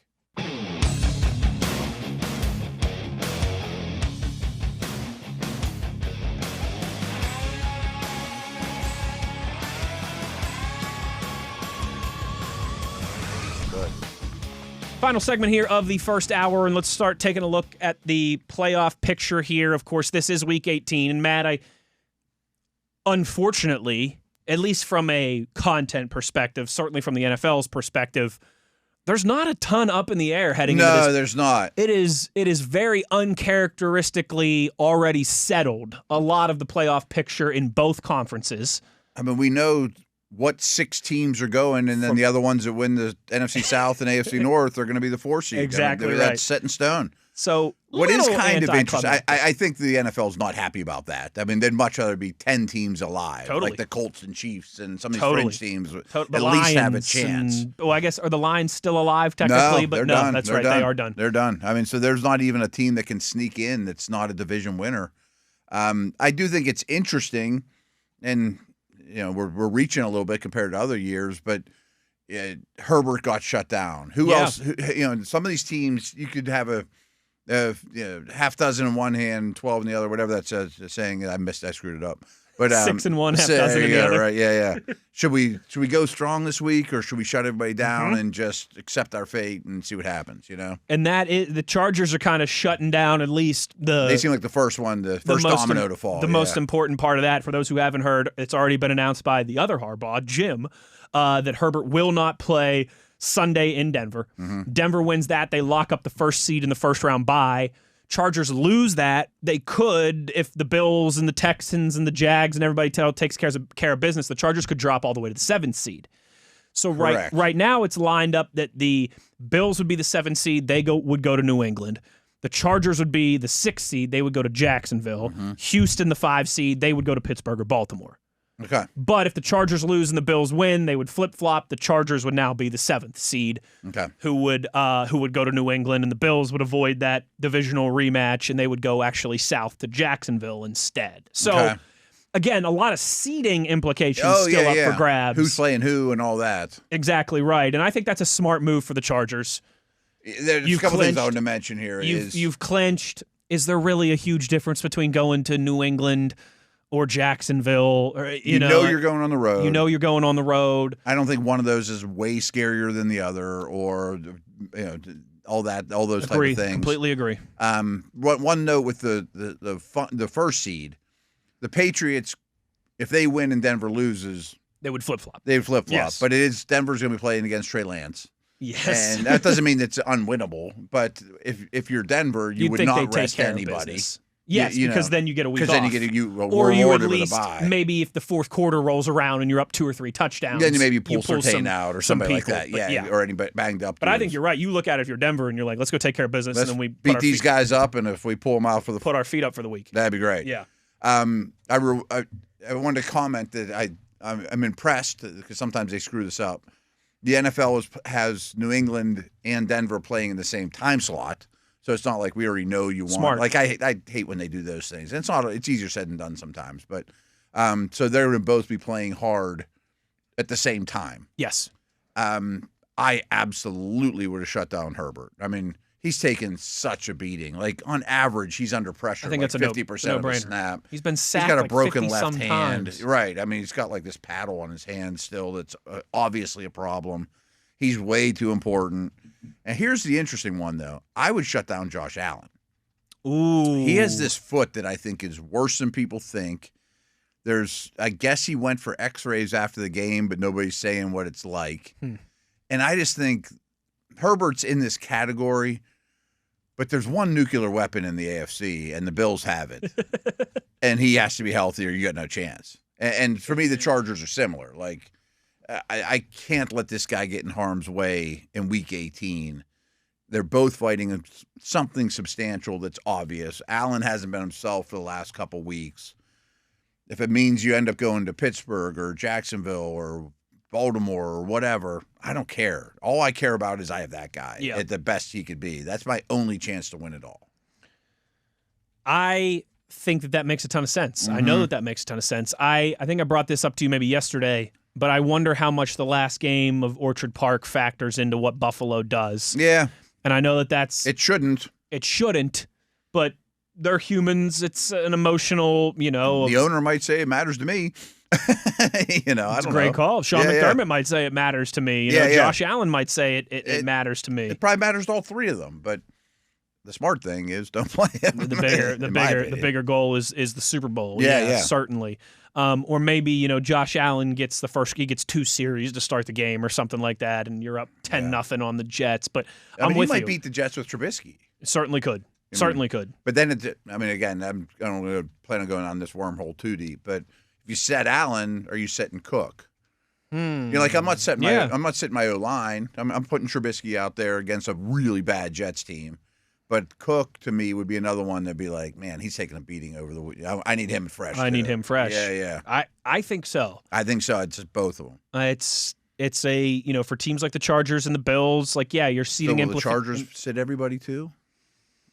Final segment here of the first hour, and let's start taking a look at the playoff picture here. Of course, this is Week 18, and Matt, unfortunately, at least from a content perspective, certainly from the NFL's perspective, there's not a ton up in the air heading into this. No, there's not. It is very uncharacteristically already settled, a lot of the playoff picture in both conferences. I mean, we know what 6 teams are going, and then the other ones that win the NFC South and AFC North are going to be the 4 seed. Exactly, right. That's set in stone. So what is kind of interesting, I think the NFL's not happy about that. I mean, they'd much rather be 10 teams alive, like the Colts and Chiefs and some of these fringe teams at least have a chance. I guess, are the Lions still alive technically? No, but done. That's they're right, done. they are done. They're done. I mean, so there's not even a team that can sneak in that's not a division winner. I do think it's interesting, and we're reaching a little bit compared to other years, but Herbert got shut down. Who else? Some of these teams you could have a half dozen in one hand, 12 in the other, whatever that's saying. I screwed it up. But 6 in one, half dozen in the other. Right? Yeah. Should we go strong this week, or should we shut everybody down and just accept our fate and see what happens? And the Chargers are kind of shutting down at least They seem like the first one, the first domino to fall. The most important part of that, for those who haven't heard, it's already been announced by the other Harbaugh, Jim, that Herbert will not play Sunday in Denver. Denver wins that. They lock up the first seed in the first round bye. Chargers lose that. They could, if the Bills and the Texans and the Jags and everybody takes care of business, the Chargers could drop all the way to the 7th seed. So right now it's lined up that the Bills would be the 7th seed. They would go to New England. The Chargers would be the 6th seed. They would go to Jacksonville. Houston, the 5 seed. They would go to Pittsburgh or Baltimore. Okay. But if the Chargers lose and the Bills win, they would flip-flop. The Chargers would now be the 7th seed, who would go to New England, and the Bills would avoid that divisional rematch, and they would go actually south to Jacksonville instead. So, again, a lot of seeding implications up for grabs. Who's playing who and all that. Exactly right, and I think that's a smart move for the Chargers. There's a couple things I want to mention here. You've clinched. Is there really a huge difference between going to New England or Jacksonville, or you're going on the road. You're going on the road. I don't think one of those is way scarier than the other, or all those type of things. Completely agree. One note with the first seed, the Patriots, if they win and Denver loses, they would flip flop. Yes. But Denver's going to be playing against Trey Lance. Yes, and that doesn't mean it's unwinnable. But if you're Denver, you would not rest anybody. Yes, because then you get a week off. Because then you get or you at least, maybe if the fourth quarter rolls around and you're up 2 or 3 touchdowns, then maybe pull Surtain out or somebody like that. Yeah, or anybody banged up. But I think you're right. You look at it if you're Denver and you're like, let's go take care of business, and then we beat these guys up, and if we pull them out put our feet up for the week. That'd be great. Yeah. I wanted to comment that I'm impressed because sometimes they screw this up. The NFL has New England and Denver playing in the same time slot. So it's not like we already know you want. Smart. Like I hate when they do those things. And it's easier said than done sometimes. But so they're going to both be playing hard at the same time. Yes. I absolutely would have shut down Herbert. I mean, he's taken such a beating. Like on average, he's under pressure. I think like that's 50% of a snap. He's been sacked. He's got a broken left hand. Times. Right. I mean, he's got like this paddle on his hand still. That's obviously a problem. He's way too important. And here's the interesting one, though. I would shut down Josh Allen. Ooh. He has this foot that I think is worse than people think. I guess he went for x-rays after the game, but nobody's saying what it's like. And I just think Herbert's in this category, but there's one nuclear weapon in the AFC, and the Bills have it. And he has to be healthy or you got no chance. And for me, the Chargers are similar. Like, I can't let this guy get in harm's way in Week 18. They're both fighting something substantial that's obvious. Allen hasn't been himself for the last couple weeks. If it means you end up going to Pittsburgh or Jacksonville or Baltimore or whatever, I don't care. All I care about is I have that guy at the best he could be. That's my only chance to win it all. I think that makes a ton of sense. I know that makes a ton of sense. I think I brought this up to you maybe yesterday, but I wonder how much the last game of Orchard Park factors into what Buffalo does. Yeah. And I know that's... It shouldn't. It shouldn't, but they're humans. It's an emotional, The owner might say it matters to me. I don't know. It's a great call. Sean McDermott might say it matters to me. Josh Allen might say it matters to me. It probably matters to all three of them, but the smart thing is don't play him. The bigger goal is the Super Bowl. Yeah, certainly. Or maybe, Josh Allen gets he gets 2 series to start the game or something like that, and you're up 10-0 on the Jets. But I'm with you. He might beat the Jets with Trubisky. Certainly could. Certainly could. But then, again, I don't plan on going on this wormhole too deep, but if you set Allen, are you setting Cook? I'm not setting my O-line. I'm putting Trubisky out there against a really bad Jets team. But Cook, to me, would be another one that'd be like, man, he's taking a beating over the week. I need him fresh. I need him fresh. Yeah. I think so. I think so. It's just both of them. It's for teams like the Chargers and the Bills, you're seating the Chargers sit everybody too?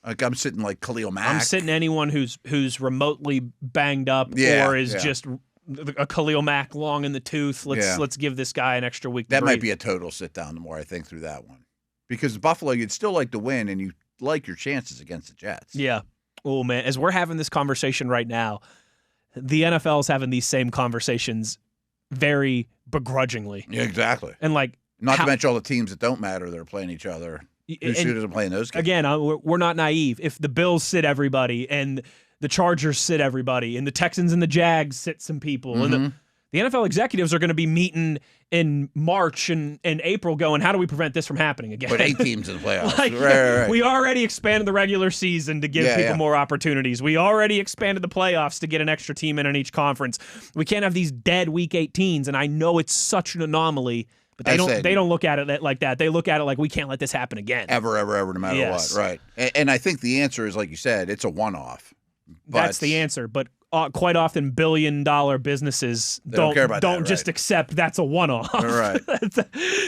Like I'm sitting like Khalil Mack. I'm sitting anyone who's remotely banged up or is just a Khalil Mack long in the tooth. Let's give this guy an extra week. That might be a total sit down the more I think through that one. Because Buffalo, you'd still like to win, and you like your chances against the Jets. Yeah. Oh, man. As we're having this conversation right now, the NFL is having these same conversations very begrudgingly. Yeah, exactly. And not to mention all the teams that don't matter that are playing each other. Who doesn't play in those games? Again, we're not naive. If the Bills sit everybody and the Chargers sit everybody and the Texans and the Jags sit some people and the NFL executives are going to be meeting in March and April going, how do we prevent this from happening again? But 8 teams in the playoffs. Right. We already expanded the regular season to give people more opportunities. We already expanded the playoffs to get an extra team in each conference. We can't have these dead Week 18s, and I know it's such an anomaly, but they don't look at it like that. They look at it like we can't let this happen again. Ever, no matter what. Right. And I think the answer is, like you said, it's a one-off. That's the answer, but quite often billion-dollar businesses don't just accept that's a one-off. Right.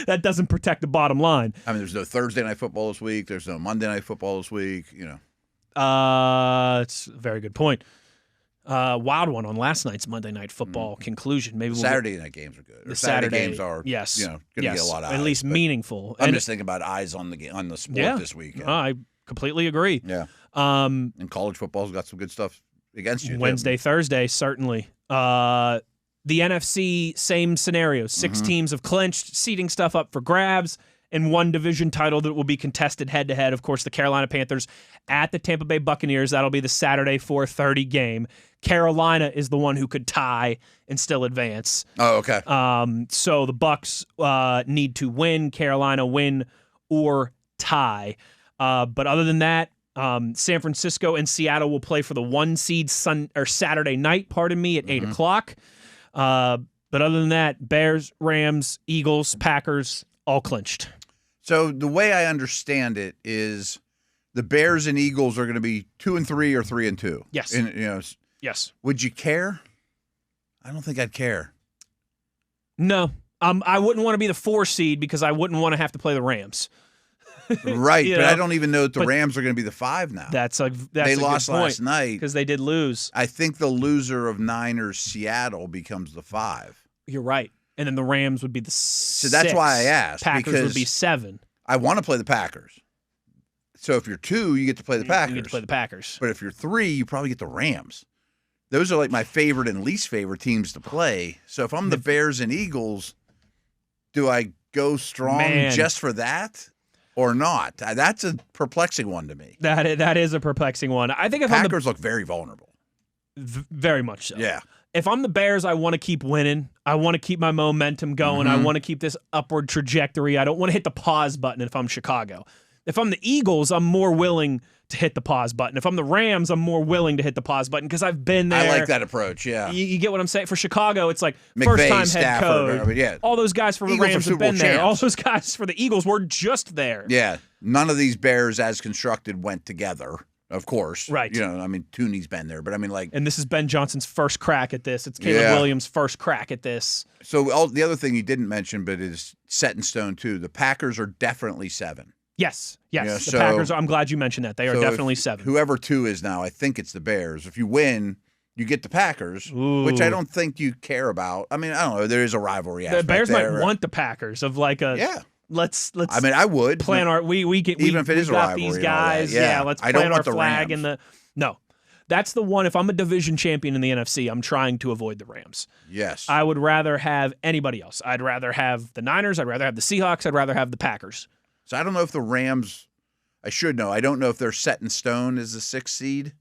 That doesn't protect the bottom line. There's no Thursday night football this week. There's no Monday night football this week. It's a very good point. Wild one on last night's Monday night football conclusion. Maybe Saturday night games are good. The Saturday games are going to get a lot of eyes. At least meaningful. I'm just thinking about eyes on the sport this week. I completely agree. Yeah. And college football's got some good stuff against you. Wednesday, Thursday, certainly. The NFC, same scenario. 6 teams have clinched, seeding stuff up for grabs, and one division title that will be contested head-to-head. Of course, the Carolina Panthers at the Tampa Bay Buccaneers. That'll be the Saturday 4:30 game. Carolina is the one who could tie and still advance. Oh, okay. So the Bucs need to win, Carolina win or tie. But other than that, San Francisco and Seattle will play for the 1 seed Saturday night, at 8 o'clock. But other than that, Bears, Rams, Eagles, Packers, all clinched. So the way I understand it is the Bears and Eagles are going to be 2-3 or 3-2. Yes. Yes. Would you care? I don't think I'd care. No. I wouldn't want to be the 4 seed because I wouldn't want to have to play the Rams. Right, but I don't even know that the Rams are going to be the 5 now. They lost last night because they did lose. I think the loser of Niners Seattle becomes the 5. You're right, and then the Rams would be the 6. So that's why I asked. Packers would be 7. I want to play the Packers. So if you're 2, you get to play the Packers. You get to play the Packers. But if you're 3, you probably get the Rams. Those are like my favorite and least favorite teams to play. So if I'm the Bears and Eagles, do I go strong just for that? Or not? That's a perplexing one to me. That is a perplexing one. I think if Packers look very vulnerable. Very much so. Yeah. If I'm the Bears, I want to keep winning. I want to keep my momentum going. I want to keep this upward trajectory. I don't want to hit the pause button if I'm Chicago. If I'm the Eagles, I'm more willing to hit the pause button. If I'm the Rams, I'm more willing to hit the pause button because I've been there. I like that approach, yeah. You get what I'm saying? For Chicago, it's like McVay, first-time Stafford, head coach. All those guys for the Rams have been there. All those guys for the Eagles were just there. Yeah. None of these Bears as constructed went together, of course. Right. I mean, Tooney's been there, but I mean, like. And this is Ben Johnson's first crack at this. It's Caleb Williams' first crack at this. So the other thing you didn't mention, but is set in stone too. The Packers are definitely 7. Yes. The so, Packers. I'm glad you mentioned that. They are definitely 7. Whoever 2 is now, I think it's the Bears. If you win, you get the Packers, which I don't think you care about. I mean, I don't know. There is a rivalry aspect. The Bears there. might want the Packers of like a. Yeah. Let's. I mean, I would plan our. Even if it is a rivalry, these guys. Yeah. Let's plant our flag in the. No, that's the one. If I'm a division champion in the NFC, I'm trying to avoid the Rams. Yes. I would rather have anybody else. I'd rather have the Niners. I'd rather have the Seahawks. I'd rather have the Packers. So I don't know if the Rams. I should know. I don't know if they're set in stone as the 6th seed.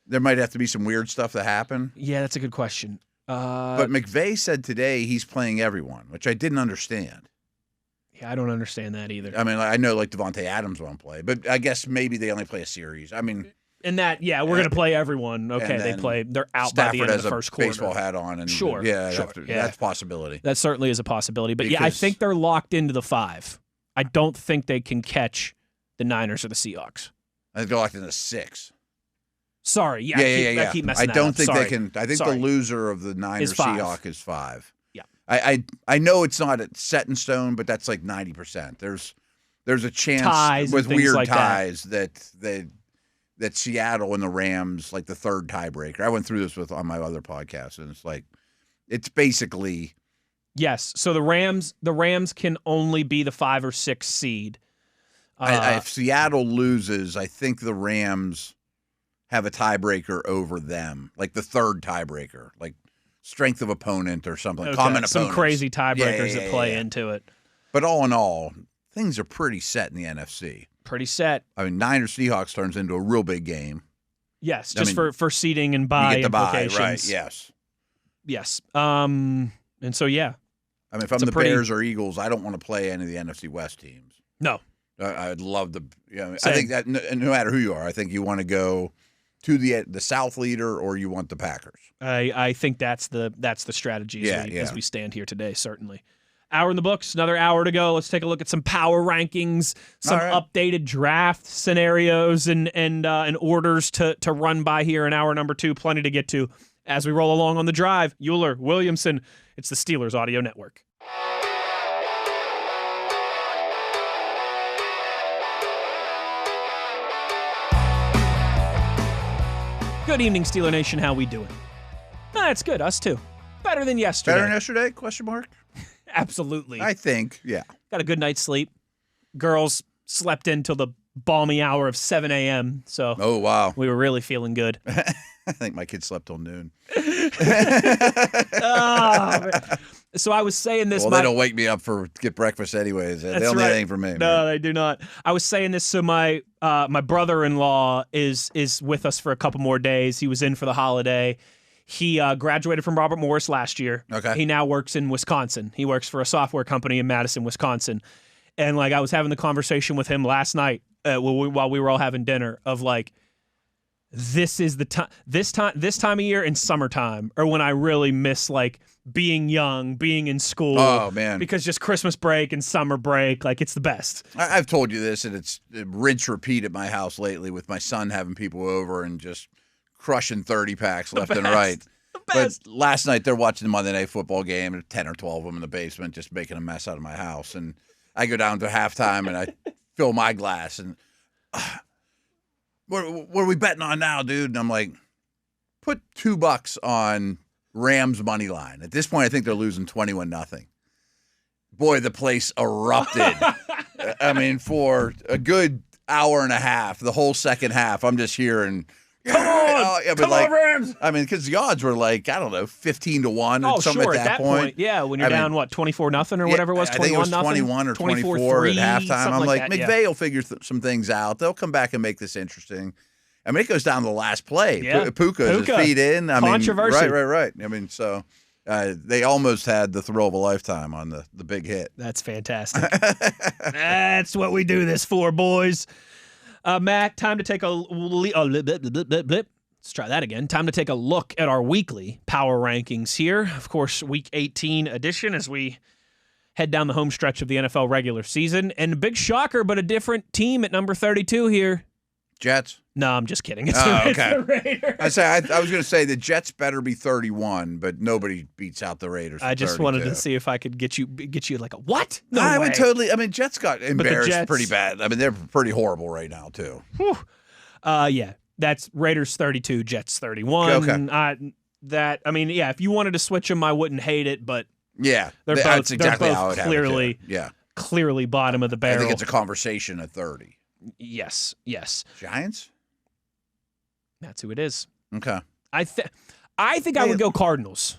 There might have to be some weird stuff that happen. Yeah, that's a good question. But McVay said today he's playing everyone, which I didn't understand. Yeah, I don't understand that either. I mean, I know like Devontae Adams won't play, but I guess maybe they only play a series. I mean, in that, we're going to play everyone. Okay, they're out Stafford by the end of the has first a quarter. baseball hat on, and sure, that's a possibility. That certainly is a possibility. But I think they're locked into the 5. I don't think they can catch the Niners or the Seahawks. I think they're locked into 6. Sorry, I keep messing I don't think Sorry. they can. I think the loser of the Niners Seahawks is 5. Yeah, I know it's not set in stone, but that's like 90%. There's a chance with weird like ties that Seattle and the Rams, like the 3rd tiebreaker. I went through this on my other podcast, and it's basically yes. So the Rams can only be the 5 or 6 seed. If Seattle loses, I think the Rams have a tiebreaker over them, like the 3rd tiebreaker, like strength of opponent or something. Okay. Common some opponents. Crazy tiebreakers that play into it. But all in all, things are pretty set in the NFC. Pretty set. I mean, Niners Seahawks turns into a real big game. Yes, just for seeding and bye implications. Bye, right? Yes. Yes. And so I mean, if I'm the Bears or Eagles, I don't want to play any of the NFC West teams. No. I'd love to. I think that no matter who you are, I think you want to go to the South leader or you want the Packers. I think that's the strategy as we stand here today. Certainly. Hour in the books, another hour to go. Let's take a look at some power rankings, some updated draft scenarios, and orders to run by here in hour number 2. Plenty to get to as we roll along on the drive. Uhler, Williamson, it's the Steelers Audio Network. Good evening, Steeler Nation. How we doing? That's good. Us too. Better than yesterday. Better than yesterday? Question mark. Absolutely. I think, yeah. Got a good night's sleep. Girls slept in till the balmy hour of 7 a.m. So oh wow, we were really feeling good. I think my kids slept till noon. So I was saying this. Well, they don't wake me up to get breakfast anyways. They don't need anything from me. No, they do not. I was saying this. So my brother-in-law is with us for a couple more days. He was in for the holiday. He graduated from Robert Morris last year. Okay. He now works in Wisconsin. He works for a software company in Madison, Wisconsin. And I was having the conversation with him last night while we were all having dinner of this is the time. This time of year in summertime, or when I really miss being young, being in school. Oh man! Because just Christmas break and summer break, it's the best. I've told you this, and it's rinse repeat at my house lately with my son having people over and just crushing 30 packs left and right. But last night they're watching the Monday Night Football game, and 10 or 12 of them in the basement, just making a mess out of my house. And I go down to halftime and I fill my glass and. What are we betting on now, dude? And I'm like, put $2 on Rams money line. At this point, I think they're losing 21-0. Boy, the place erupted. I mean, for a good hour and a half, the whole second half, I'm just hearing, come on, Rams! I mean, because the odds were 15-1 or something sure, at that point. Yeah, when you're down, 24-0 or whatever it was, 21-0? I think it was 21 or 24 at halftime. I'm like, McVay will figure some things out. They'll come back and make this interesting. I mean, it goes down to the last play. Yeah. Puka's his feet in. Controversy. Right. I mean, so they almost had the throw of a lifetime on the big hit. That's fantastic. That's what we do this for, boys. Matt, time to take let's try that again. Time to take a look at our weekly power rankings here. Of course, Week 18 edition as we head down the home stretch of the NFL regular season. And a big shocker, but a different team at number 32 here. Jets? No, I'm just kidding. It's okay. the Raiders. I was going to say the Jets better be 31, but nobody beats out the Raiders. I just 32. wanted to see if I could get you like a what? No I way. would totally. I mean, Jets got embarrassed Jets, pretty bad. I mean, they're pretty horrible right now too. Whew. Yeah, that's Raiders 32, Jets 31. Okay. If you wanted to switch them, I wouldn't hate it, but yeah, that's exactly both how it clearly, clearly bottom of the barrel. I think it's a conversation at 30. Yes. Giants. That's who it is. Okay. I think I would go Cardinals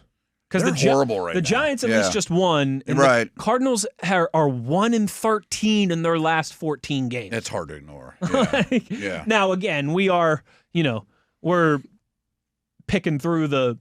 because they're horrible right now. The Giants at least just won. And right. The Cardinals are 1-13 in their last 14 games. It's hard to ignore. Yeah. Now again, we are, we're picking through the,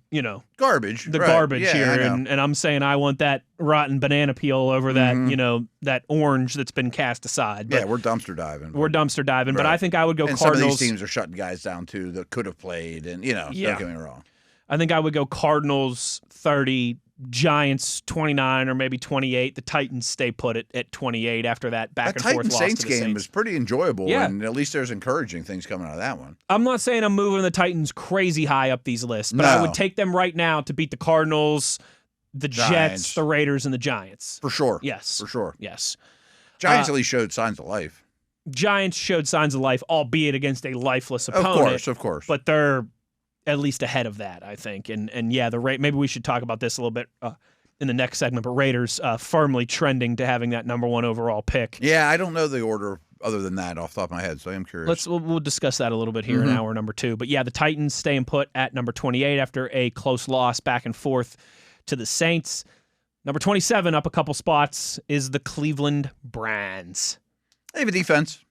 garbage. Garbage here, and I'm saying I want that rotten banana peel over that, that orange that's been cast aside. But we're dumpster diving. But I think I would go and Cardinals. Some of these teams are shutting guys down too that could have played, and don't get me wrong. I think I would go Cardinals 30, Giants 29 or maybe 28. The Titans stay put at 28 after that back and forth loss Saints to the game Saints. was pretty enjoyable, and at least there's encouraging things coming out of that one. I'm not saying I'm moving the Titans crazy high up these lists, but I would take them right now to beat the Cardinals, the Jets, the Raiders, and the Giants. For sure. Yes. For sure. Yes. Giants at least showed signs of life. Giants showed signs of life, albeit against a lifeless opponent. Of course. But they're at least ahead of that, I think. And maybe we should talk about this a little bit in the next segment, but Raiders firmly trending to having that number 1 overall pick. Yeah, I don't know the order other than that off the top of my head, so I am curious. We'll discuss that a little bit here in hour number 2. But the Titans staying put at number 28 after a close loss back and forth to the Saints. Number 27, up a couple spots, is the Cleveland Browns. They have a defense.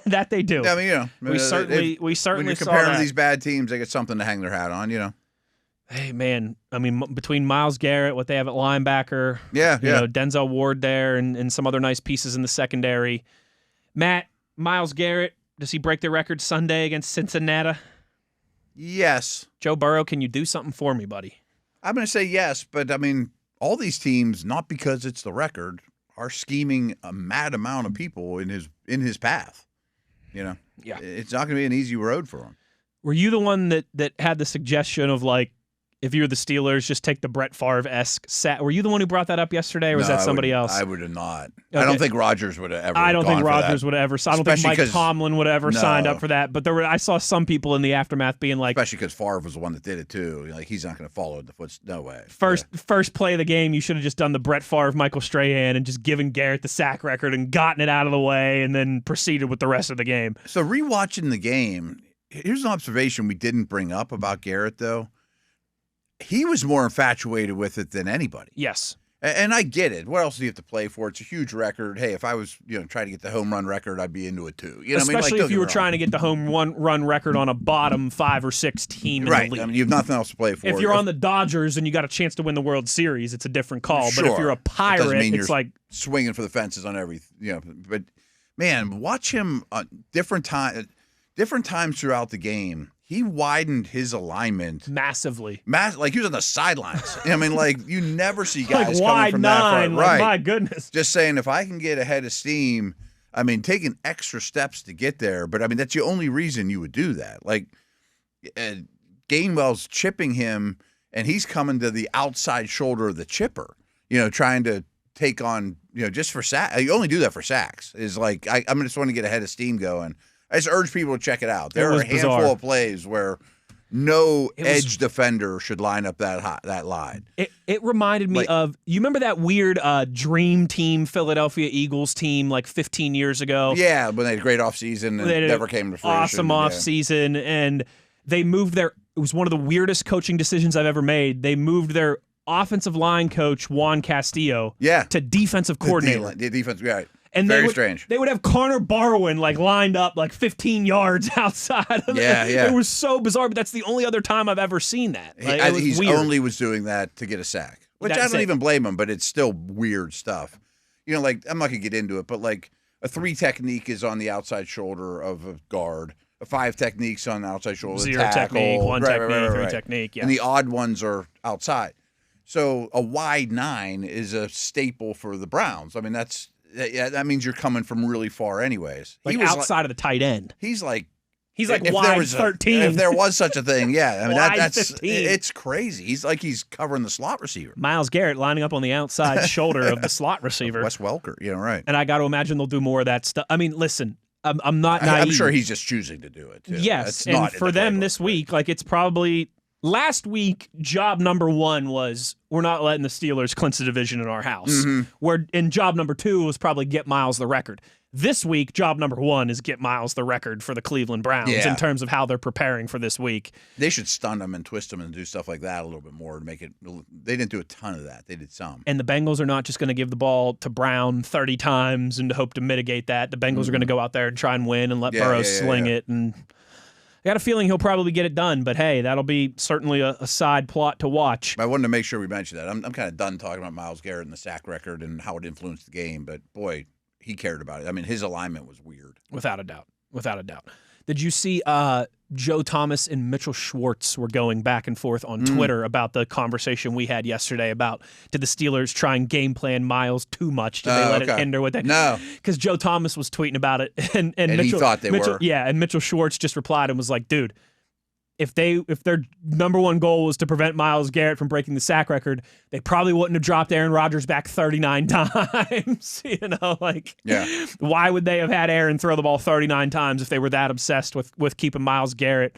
That they do. I mean, we certainly when you're saw comparing that. these bad teams, they get something to hang their hat on. Hey man, I mean, between Myles Garrett, what they have at linebacker, Denzel Ward there, and some other nice pieces in the secondary. Matt, Myles Garrett, does he break the record Sunday against Cincinnati? Yes. Joe Burrow, can you do something for me, buddy? I'm going to say yes, but I mean, all these teams, not because it's the record, are scheming a mad amount of people in his path. Yeah. It's not going to be an easy road for him. Were you the one that had the suggestion of like, if you're the Steelers, just take the Brett Favre-esque set? Were you the one who brought that up yesterday, or was that somebody else? I would have not. Okay. I don't think Rodgers would have ever. I don't think Rodgers would have ever. I don't think Mike Tomlin would have ever signed up for that. But I saw some people in the aftermath being like, especially because Favre was the one that did it too. Like he's not going to follow in the footsteps. No way. First play of the game, you should have just done the Brett Favre, Michael Strahan, and just given Garrett the sack record and gotten it out of the way, and then proceeded with the rest of the game. So rewatching the game, here's an observation we didn't bring up about Garrett though. He was more infatuated with it than anybody. Yes. And I get it. What else do you have to play for? It's a huge record. Hey, if I was, trying to get the home run record, I'd be into it too. Especially if you were trying to get the home run record on a bottom 5 or 6 team in the league. I mean, you have nothing else to play for. If you're on the Dodgers and you got a chance to win the World Series, it's a different call. Sure. But if you're a Pirate, it's like swinging for the fences on every. But man, watch him different times throughout the game. He widened his alignment massively. Like he was on the sidelines. I mean, like you never see guys like coming from that far. Right. My goodness. Just saying, if I can get ahead of steam, I mean, taking extra steps to get there. But I mean, that's the only reason you would do that. Like Gainwell's chipping him, and he's coming to the outside shoulder of the chipper. Trying to take on, just for sacks. You only do that for sacks. Is like I'm just want to get ahead of steam going. I just urge people to check it out. There are a handful of plays where no edge defender should line up that line. It reminded me of, you remember that weird dream team Philadelphia Eagles team like 15 years ago? Yeah, when they had a great offseason and it never came to fruition. Awesome offseason, and they moved it was one of the weirdest coaching decisions I've ever made. They moved their offensive line coach, Juan Castillo, to defensive coordinator. The defense, right. And very strange. They would have Connor Barwin lined up 15 yards outside of it. Yeah. It was so bizarre, but that's the only other time I've ever seen that. He weird. only was doing that to get a sack, which I don't even blame him, but it's still weird stuff. I'm not going to get into it, but a 3 technique is on the outside shoulder of a guard. A 5 technique's on the outside shoulder of a 0 tackle. technique, 1 technique, 3 right. technique, yeah. And the odd ones are outside. So a wide 9 is a staple for the Browns. I mean, that means you're coming from really far anyways. Like outside of the tight end. He's like wide 13. If there was such a thing, yeah. I mean, that's 15. It's crazy. He's covering the slot receiver. Myles Garrett lining up on the outside shoulder of the slot receiver. Wes Welker, right. And I got to imagine they'll do more of that stuff. I mean, listen, I'm not naive. I'm sure he's just choosing to do it, too. Yes, and for them this week, like it's probably... Last week, job number 1 was we're not letting the Steelers clinch the division in our house. And job number 2 was probably get Myles the record. This week, job number 1 is get Myles the record for the Cleveland Browns in terms of how they're preparing for this week. They should stun them and twist them and do stuff like that a little bit more to make it. They didn't do a ton of that. They did some. And the Bengals are not just going to give the ball to Brown 30 times and hope to mitigate that. The Bengals are going to go out there and try and win and let Burrow sling it. And I got a feeling he'll probably get it done, but hey, that'll be certainly a side plot to watch. I wanted to make sure we mentioned that. I'm kind of done talking about Myles Garrett and the sack record and how it influenced the game, but boy, he cared about it. I mean, his alignment was weird. Without a doubt. Did you see Joe Thomas and Mitchell Schwartz were going back and forth on Twitter about the conversation we had yesterday about did the Steelers try and game plan Myles too much? Did they let it hinder what they... No. Because Joe Thomas was tweeting about it, and Mitchell, he thought they were. Yeah, and Mitchell Schwartz just replied and was like, dude, if their number 1 goal was to prevent Myles Garrett from breaking the sack record, they probably wouldn't have dropped Aaron Rodgers back 39 times. Why would they have had Aaron throw the ball 39 times if they were that obsessed with keeping Myles Garrett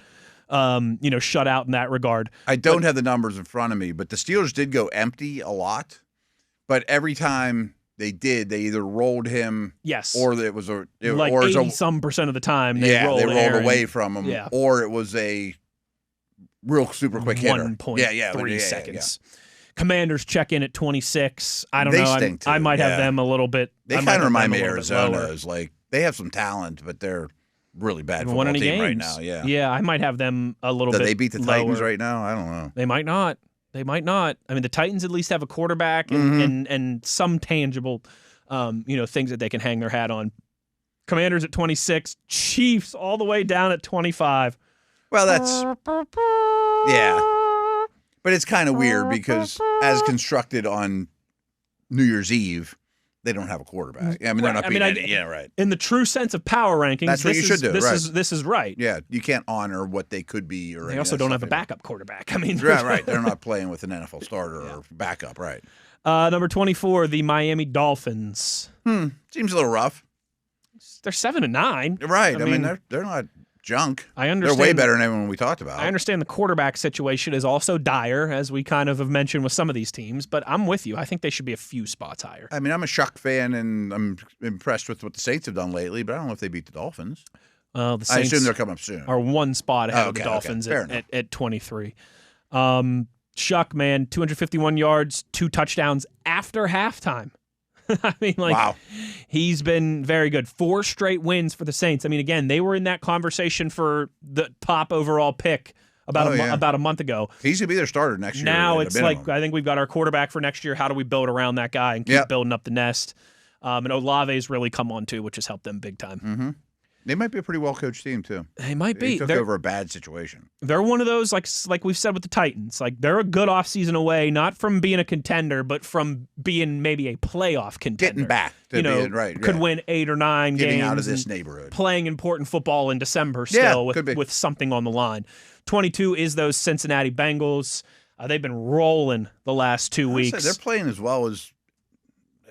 shut out in that regard? I don't have the numbers in front of me, but the Steelers did go empty a lot. But every time they did, they either rolled him, or it was a 80% of the time they rolled Aaron away from him, or it was a real super quick hitter. 1.3 seconds. Yeah. Commanders check in at 26. I don't know. I might have them a little bit. They kind of remind me of Arizona. Like they have some talent, but they're really bad football team right now. Yeah, I might have them a little bit. Do they beat the Titans right now? I don't know. They might not. I mean, the Titans at least have a quarterback and some tangible, things that they can hang their hat on. Commanders at 26. Chiefs all the way down at 25. Well, but it's kind of weird because as constructed on New Year's Eve, they don't have a quarterback. I mean, they're not being right. In the true sense of power rankings, that's what you should do. This is right. Yeah, you can't honor what they could be. Or they also don't have a backup quarterback. I mean, right. They're not playing with an NFL starter or backup, right? Number 24, the Miami Dolphins. Seems a little rough. They're 7-9. Right. I mean, they're not junk. I understand. They're way better than everyone we talked about. I understand the quarterback situation is also dire, as we kind of have mentioned with some of these teams, but I'm with you. I think they should be a few spots higher. I mean, I'm a Shuck fan, and I'm impressed with what the Saints have done lately, but I don't know if they beat the Dolphins. The Saints I assume they're coming up soon. Are 1 spot ahead of the Dolphins at 23. Shuck, man, 251 yards, 2 touchdowns after halftime. I mean, wow. He's been very good. 4 straight wins for the Saints. I mean, again, they were in that conversation for the top overall pick about a month ago. He's going to be their starter next year. Now it's like, I think we've got our quarterback for next year. How do we build around that guy and keep building up the nest? And Olave's really come on, too, which has helped them big time. Mm-hmm. They might be a pretty well-coached team, too. They might be. They took over a bad situation. They're one of those, like we've said with the Titans. Like, they're a good offseason away, not from being a contender, but from being maybe a playoff contender. Getting back. Could win 8 or 9 games. Getting out of this neighborhood. Playing important football in December still with something on the line. 22 is those Cincinnati Bengals. They've been rolling the last 2 weeks. They're playing as well as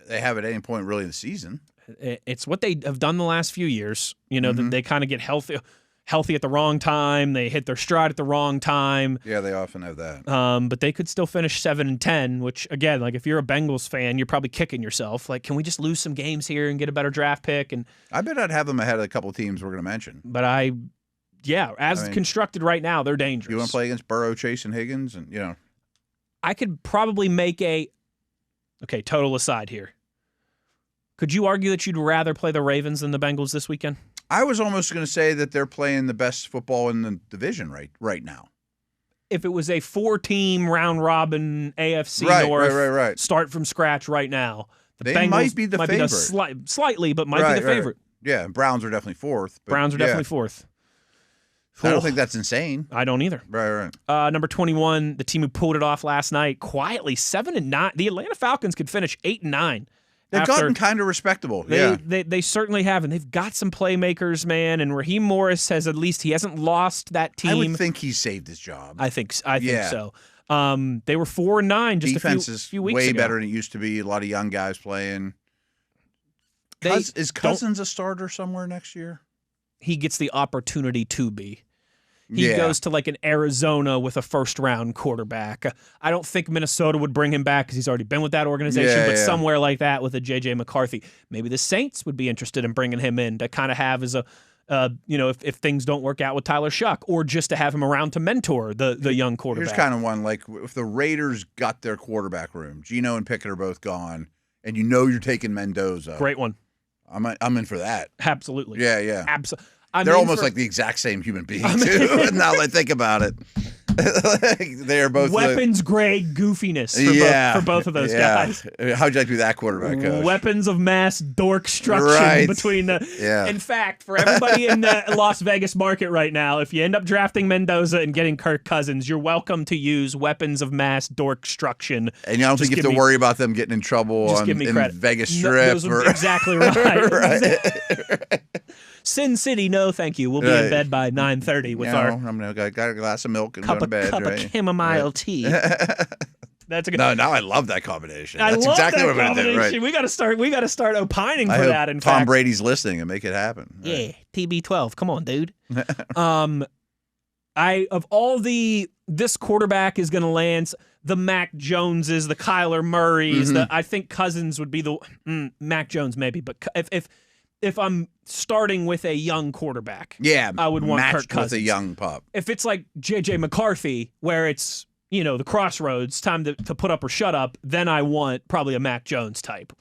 they have at any point really in the season. It's what they have done the last few years. They kind of get healthy at the wrong time. They hit their stride at the wrong time. Yeah, they often have that. But they could still finish 7-10, which, again, like if you're a Bengals fan, you're probably kicking yourself. Like, can we just lose some games here and get a better draft pick? And I bet I'd have them ahead of a couple of teams we're going to mention. But constructed right now, they're dangerous. You want to play against Burrow, Chase, and Higgins? And I could probably make total aside here. Could you argue that you'd rather play the Ravens than the Bengals this weekend? I was almost going to say that they're playing the best football in the division right now. If it was a 4-team round-robin AFC North start from scratch right now, the Bengals might be the favorite. Slightly, but might be the favorite. Yeah, Browns are definitely fourth. Browns are definitely fourth. I don't think that's insane. I don't either. Right. Number 21, the team who pulled it off last night, quietly 7-9. The Atlanta Falcons could finish 8-9. They've gotten kind of respectable. They certainly have, and they've got some playmakers, man. And Raheem Morris has he hasn't lost that team. I would think he saved his job. I think so. They were 4-9 just Defense a few weeks ago. Way better than it used to be. A lot of young guys playing. Is Cousins a starter somewhere next year? He gets the opportunity to be. He goes to like an Arizona with a first-round quarterback. I don't think Minnesota would bring him back because he's already been with that organization, but somewhere like that with a J.J. McCarthy. Maybe the Saints would be interested in bringing him in to kind of have as a, if things don't work out with Tyler Shuck, or just to have him around to mentor the young quarterback. Here's kind of one, like if the Raiders got their quarterback room, Geno and Pickett are both gone, and you're taking Mendoza. Great one. I'm in for that. Absolutely. Yeah. Absolutely. They're almost like the exact same human being, too, now that I think about it. They are both weapons-grade goofiness for both of those guys. How'd you like to be that quarterback coach? Weapons of mass dorkstruction between the... Yeah. In fact, for everybody in the Las Vegas market right now, if you end up drafting Mendoza and getting Kirk Cousins, you're welcome to use weapons of mass dorkstruction. And you don't think you have to worry about them getting in trouble in Vegas Strip. Exactly right. Right. Sin City, no thank you. We'll be in bed by 9:30 with I'm gonna got a glass of milk and go to bed. Cup of chamomile tea. That's a good. No, now I love that combination. That's love exactly what I'm gonna do. Right. We got to start opining for that. In Tom fact, Brady's listening and make it happen. Right. Yeah, TB12. Come on, dude. This quarterback is going to land the Mac Joneses, the Kyler Murrays. I think Cousins would be the Mac Jones maybe, but if I'm starting with a young quarterback, I would want Kirk Cousins. With a young pup. If it's like J.J. McCarthy, where it's the crossroads, time to put up or shut up, then I want probably a Mac Jones type.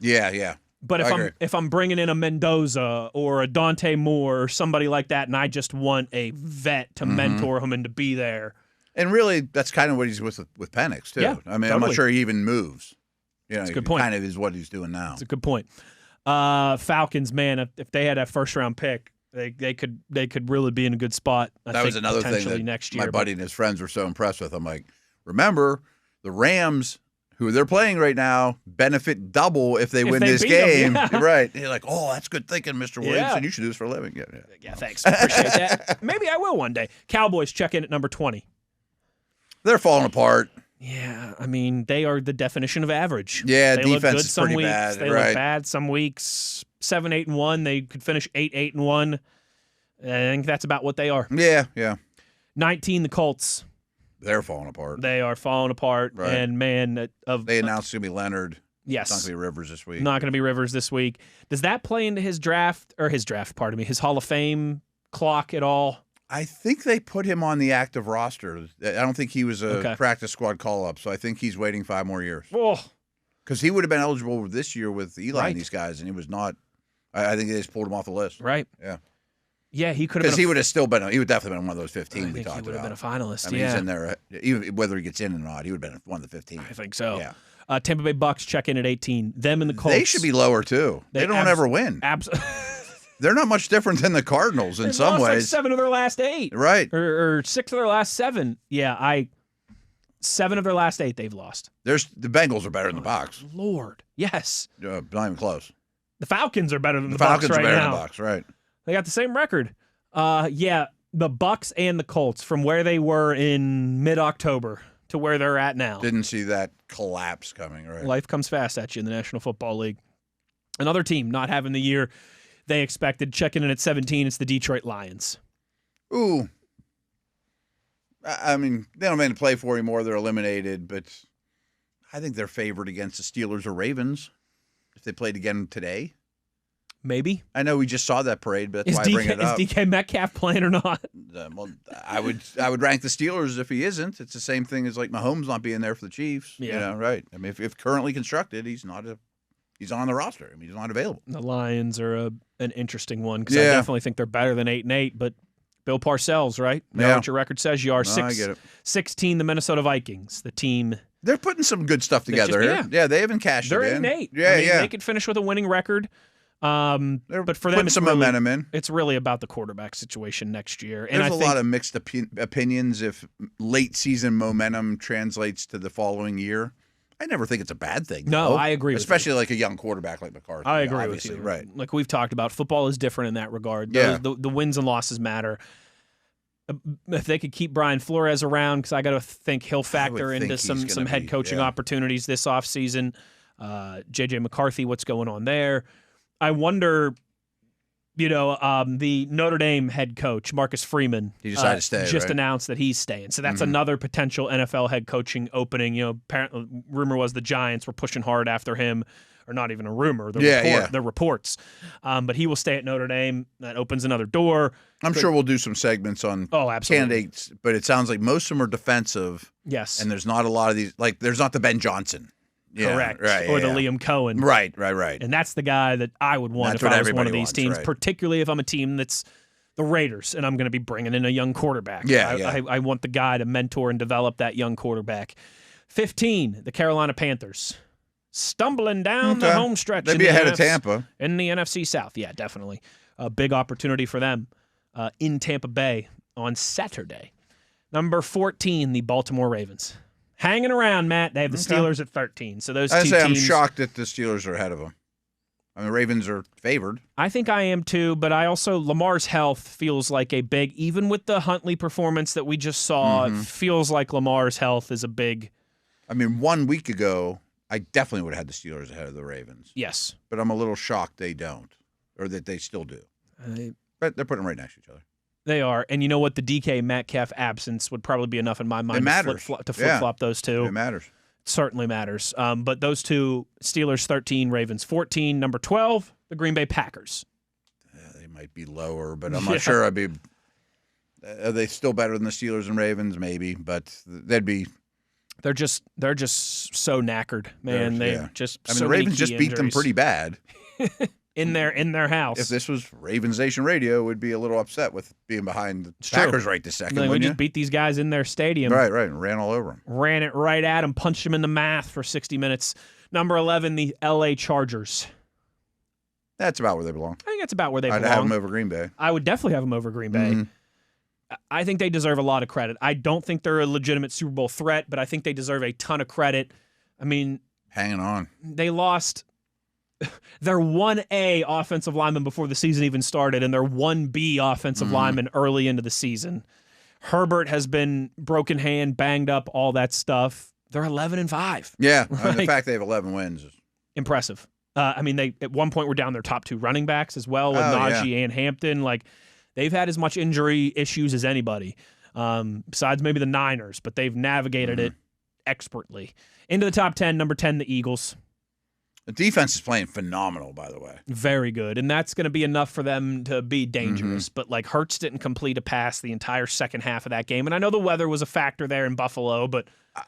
Yeah. But if I'm bringing in a Mendoza or a Dante Moore or somebody like that, and I just want a vet to mentor him and to be there. And really, that's kind of what he's with Penix too. Yeah, I mean, totally. I'm not sure he even moves. That's a good point. Kind of is what he's doing now. That's a good point. Falcons, man, if they had that first-round pick, they could really be in a good spot. That was another thing that next year, my buddy and his friends were so impressed with. I'm like, remember, the Rams, who they're playing right now, benefit double if they win this game. Right. And you're like, oh, that's good thinking, Mr. Williamson. You should do this for a living. Yeah, thanks. Appreciate that. Maybe I will one day. Cowboys check in at number 20. They're falling apart. Yeah, I mean, they are the definition of average. Yeah, they defense look good is some pretty weeks. bad. They look bad some weeks. 7-8-1. They could finish 8-8-1. I think that's about what they are. Yeah. 19, the Colts. They're falling apart. They are falling apart. Right. And, man, they announced it's going to be Leonard. Yes. It's not going to be Rivers this week. Not going to be Rivers this week. Does that play into his Hall of Fame clock at all? I think they put him on the active roster. I don't think he was a practice squad call-up, so I think he's waiting 5 more years. Oh. Because he would have been eligible this year with Eli and these guys, and he was not. I think they just pulled him off the list. Right. Yeah. Yeah, he could have. Because he would have still been. He would definitely been one of those 15 we talked about. He would have been a finalist. I mean, he's in there. Even whether he gets in or not, he would have been one of the 15. I think so. Yeah. Tampa Bay Bucks check in at 18. Them and the Colts. They should be lower too. They don't ever win. Absolutely. They're not much different than the Cardinals in some ways. Like 7 of their last 8. Right. Or 6 of their last 7. Yeah, 7 of their last 8 they've lost. The Bengals are better than the Bucs. Lord. Yes. Not even close. The Falcons are better than the Bucs Falcons right are better now. than the Bucs, right. They got the same record. The Bucs and the Colts from where they were in mid-October to where they're at now. Didn't see that collapse coming, right? Life comes fast at you in the National Football League. Another team not having the year they expected, checking in at 17, it's the Detroit Lions. Ooh. I mean, they don't have to play for anymore. They're eliminated, but I think they're favored against the Steelers or Ravens if they played again today. Maybe. I know we just saw that parade, but that's why I bring it up. Is DK Metcalf playing or not? Well, I would rank the Steelers if he isn't. It's the same thing as like Mahomes not being there for the Chiefs. Yeah. Right. I mean, if currently constructed, he's on the roster. I mean, he's not available. The Lions are an interesting one because I definitely think they're better than 8-8, but Bill Parcells, right? You know what your record says you are. I get it. 16, the Minnesota Vikings, the team. They're putting some good stuff together here. Yeah, they haven't cashed they're it in. They're 8-8. Yeah, They could finish with a winning record. But for them, some momentum in. It's really about the quarterback situation next year. And There's a lot of mixed opinions if late season momentum translates to the following year. I never think it's a bad thing. No, though. I agree with Especially you. like a young quarterback like McCarthy. I agree with you. Right. Like we've talked about, football is different in that regard. Yeah. The wins and losses matter. If they could keep Brian Flores around, because I got to think he'll factor into some head coaching opportunities this offseason. J.J. McCarthy, what's going on there? I wonder, the Notre Dame head coach, Marcus Freeman, he decided to stay, just right? announced that he's staying. So that's another potential NFL head coaching opening. Apparently, rumor was the Giants were pushing hard after him, or not even a rumor. The reports. But he will stay at Notre Dame. That opens another door. I'm sure we'll do some segments on candidates, but it sounds like most of them are defensive. Yes. And there's not a lot of these, like there's not the Ben Johnson. Yeah, correct. Right, or the Liam Cohen. Right. And that's the guy that I would want if I was one of these teams, particularly if I'm a team that's the Raiders and I'm going to be bringing in a young quarterback. I want the guy to mentor and develop that young quarterback. 15, the Carolina Panthers. Stumbling down the home stretch. They'd be ahead of Tampa. In the NFC South. Yeah, definitely. A big opportunity for them in Tampa Bay on Saturday. Number 14, the Baltimore Ravens. Hanging around, Matt. They have the Steelers at 13. So those two teams. I'm shocked that the Steelers are ahead of them. I mean, Ravens are favored. I think I am too, but I also, Lamar's health feels like a big, even with the Huntley performance that we just saw, it feels like Lamar's health is a big. I mean, 1 week ago, I definitely would have had the Steelers ahead of the Ravens. Yes. But I'm a little shocked they don't, or that they still do. But they're putting them right next to each other. They are. And you know what? The DK Metcalf absence would probably be enough in my mind to flip-flop those two. It matters. It certainly matters. But those two, Steelers 13, Ravens 14. Number 12, the Green Bay Packers. They might be lower, but I'm not sure. Are they still better than the Steelers and Ravens? Maybe, but they'd be. They're just so knackered, man. The Ravens just beat them pretty bad. in their house. If this was Ravens Nation Radio, would be a little upset with being behind the Packers right this second. We just beat these guys in their stadium. Right, and ran all over them. Ran it right at them, punched them in the math for 60 minutes. Number 11, the L.A. Chargers. That's about where they belong. I think that's about where they belong. I'd have them over Green Bay. I would definitely have them over Green Bay. Mm-hmm. I think they deserve a lot of credit. I don't think they're a legitimate Super Bowl threat, but I think they deserve a ton of credit. I mean, hanging on. They lost their 1A offensive lineman before the season even started and their 1B offensive lineman early into the season. Herbert has been broken hand, banged up, all that stuff. They're 11-5. Yeah, the fact they have 11 wins is impressive. They at one point were down their top two running backs as well with Najee and Hampton. They've had as much injury issues as anybody, besides maybe the Niners, but they've navigated it expertly. Into the top 10, number 10, the Eagles. The defense is playing phenomenal, by the way. Very good, and that's going to be enough for them to be dangerous. But, Hurts didn't complete a pass the entire second half of that game, and I know the weather was a factor there in Buffalo, but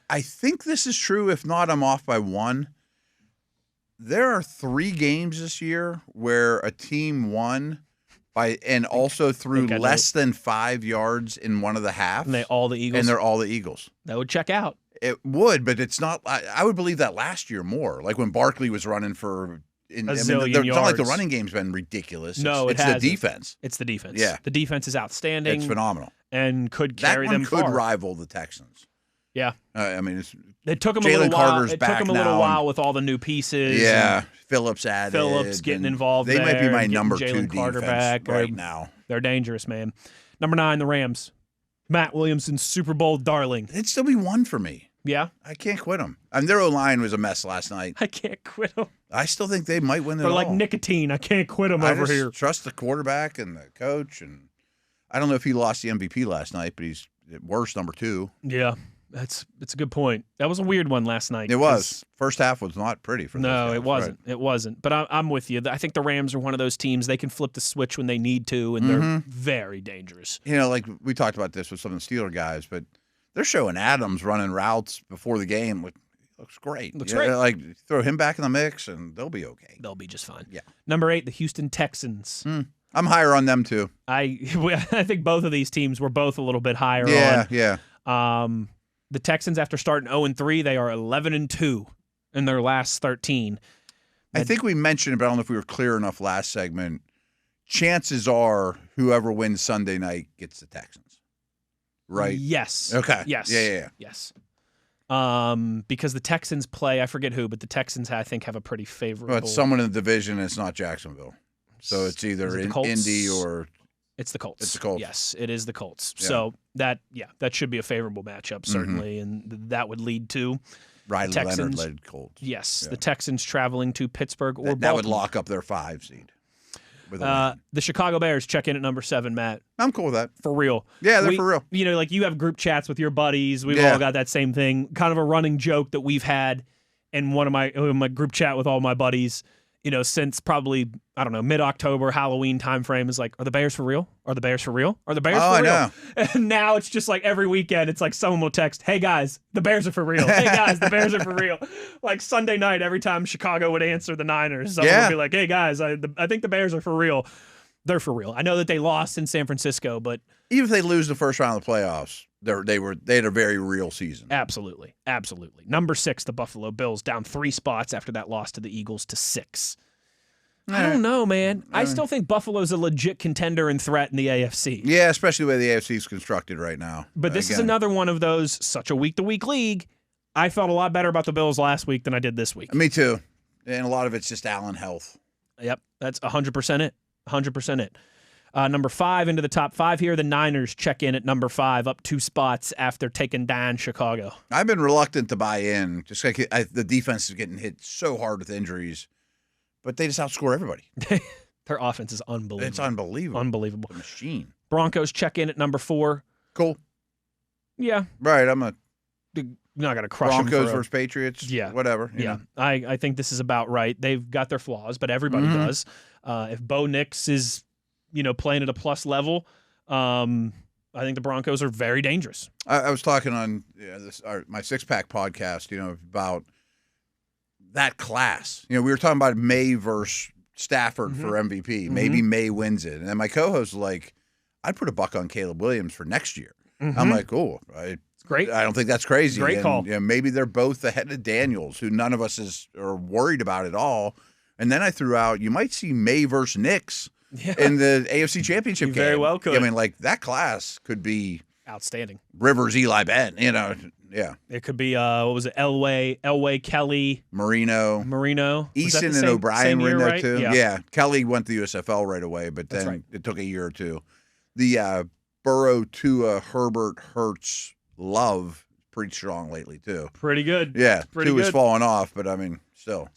I think this is true. If not, I'm off by one. There are 3 games this year where a team won and also threw less than 5 yards in one of the halves. And they're all the Eagles. That would check out. It would, but it's not. I would believe that last year more. Like when Barkley was running for a zillion yards. It's not like the running game's been ridiculous. It's the defense. It's the defense. Yeah. The defense is outstanding. It's phenomenal. And could carry them far. That one could rival the Texans. Yeah. It took them a little while. It took them a little while with all the new pieces. Yeah. Phillips added. Phillips getting involved there. They might be my number 2 Jalen Carter defense back right now. They're dangerous, man. Number 9, the Rams. Matt Williamson, Super Bowl darling. It'd still be 1 for me. Yeah? I can't quit them. Their O-line was a mess last night. I can't quit them. I still think they might win it all. They're like nicotine. I can't quit them over here. Trust the quarterback and the coach. And I don't know if he lost the MVP last night, but he's at worst number 2. Yeah. That's a good point. That was a weird one last night. It was. First half was not pretty for them. No, it wasn't. Right. It wasn't. But I'm with you. I think the Rams are one of those teams. They can flip the switch when they need to, and they're very dangerous. We talked about this with some of the Steeler guys, but they're showing Adams running routes before the game. Looks great. Looks great. Throw him back in the mix, and they'll be okay. They'll be just fine. Yeah. Number 8, the Houston Texans. I'm higher on them too. I think both of these teams were both a little bit higher on. Yeah. The Texans, after starting 0-3, they are 11-2 in their last 13. I think we mentioned it, but I don't know if we were clear enough last segment. Chances are whoever wins Sunday night gets the Texans, right? Yes. Okay. Yes. Yeah. Yes. Because the Texans play, I forget who, but the Texans, I think, have a pretty favorable. Well, it's someone in the division, and it's not Jacksonville. So it's either Indy or... It's the Colts. It's the Colts. Yes, it is the Colts. Yeah. So that should be a favorable matchup, certainly, and that would lead to Riley Texans, Leonard-led Colts. Yes, the Texans traveling to Pittsburgh or that would lock up their 5 seed. The Chicago Bears check in at number 7, Matt. I'm cool with that. For real. Yeah, they're for real. You know, like you have group chats with your buddies. We've all got that same thing. Kind of a running joke that we've had in one of my group chat with all my buddies, you know, since probably, I don't know, mid-October, Halloween time frame is like, are the Bears for real? Are the Bears for real? Are the Bears for real? I know. And now it's just like every weekend, it's like someone will text, hey guys, the Bears are for real. Hey guys, the Bears are for real. Like Sunday night, every time Chicago would answer the Niners, someone would be like, hey guys, I think the Bears are for real. They're for real. I know that they lost in San Francisco, but even if they lose the first round of the playoffs, they had a very real season. Absolutely. Number 6, the Buffalo Bills, down 3 spots after that loss to the Eagles to 6. I don't know, man. I still think Buffalo's a legit contender and threat in the AFC. Yeah, especially the way the AFC is constructed right now. But this is another one of those, such a week-to-week league. I felt a lot better about the Bills last week than I did this week. Me too. And a lot of it's just Allen health. Yep, that's 100% it. 100% it. Number 5 into the top 5 here. The Niners check in at number 5, up 2 spots after taking down Chicago. I've been reluctant to buy in. Just like the defense is getting hit so hard with injuries, but they just outscore everybody. Their offense is unbelievable. It's unbelievable. Unbelievable. It's a machine. Broncos check in at number 4. Cool. Yeah. Right. You're not going to crush them. Broncos versus Patriots. Yeah. Whatever. Yeah. I think this is about right. They've got their flaws, but everybody does. If Bo Nix is, playing at a plus level, I think the Broncos are very dangerous. I was talking on my Six Pack podcast, about that class. We were talking about May versus Stafford for MVP. Maybe May wins it. And then my co-host was like, I'd put a buck on Caleb Williams for next year. I'm like, great. I don't think that's crazy. Great call. Maybe they're both ahead of Daniels, who none of us are worried about at all. And then I threw out, you might see May versus Knicks in the AFC Championship game. Very well could. That class could be outstanding. Rivers, Eli Ben, yeah. It could be, what was it, Elway, Kelly. Marino. Eason and O'Brien were in there, right? too. Yeah. Kelly went to the USFL right away, but then it took a year or two. The Burrow, Tua, Herbert, Hurts, Love, pretty strong lately, too. Pretty good. Yeah. Pretty Tua's good. falling off, but still.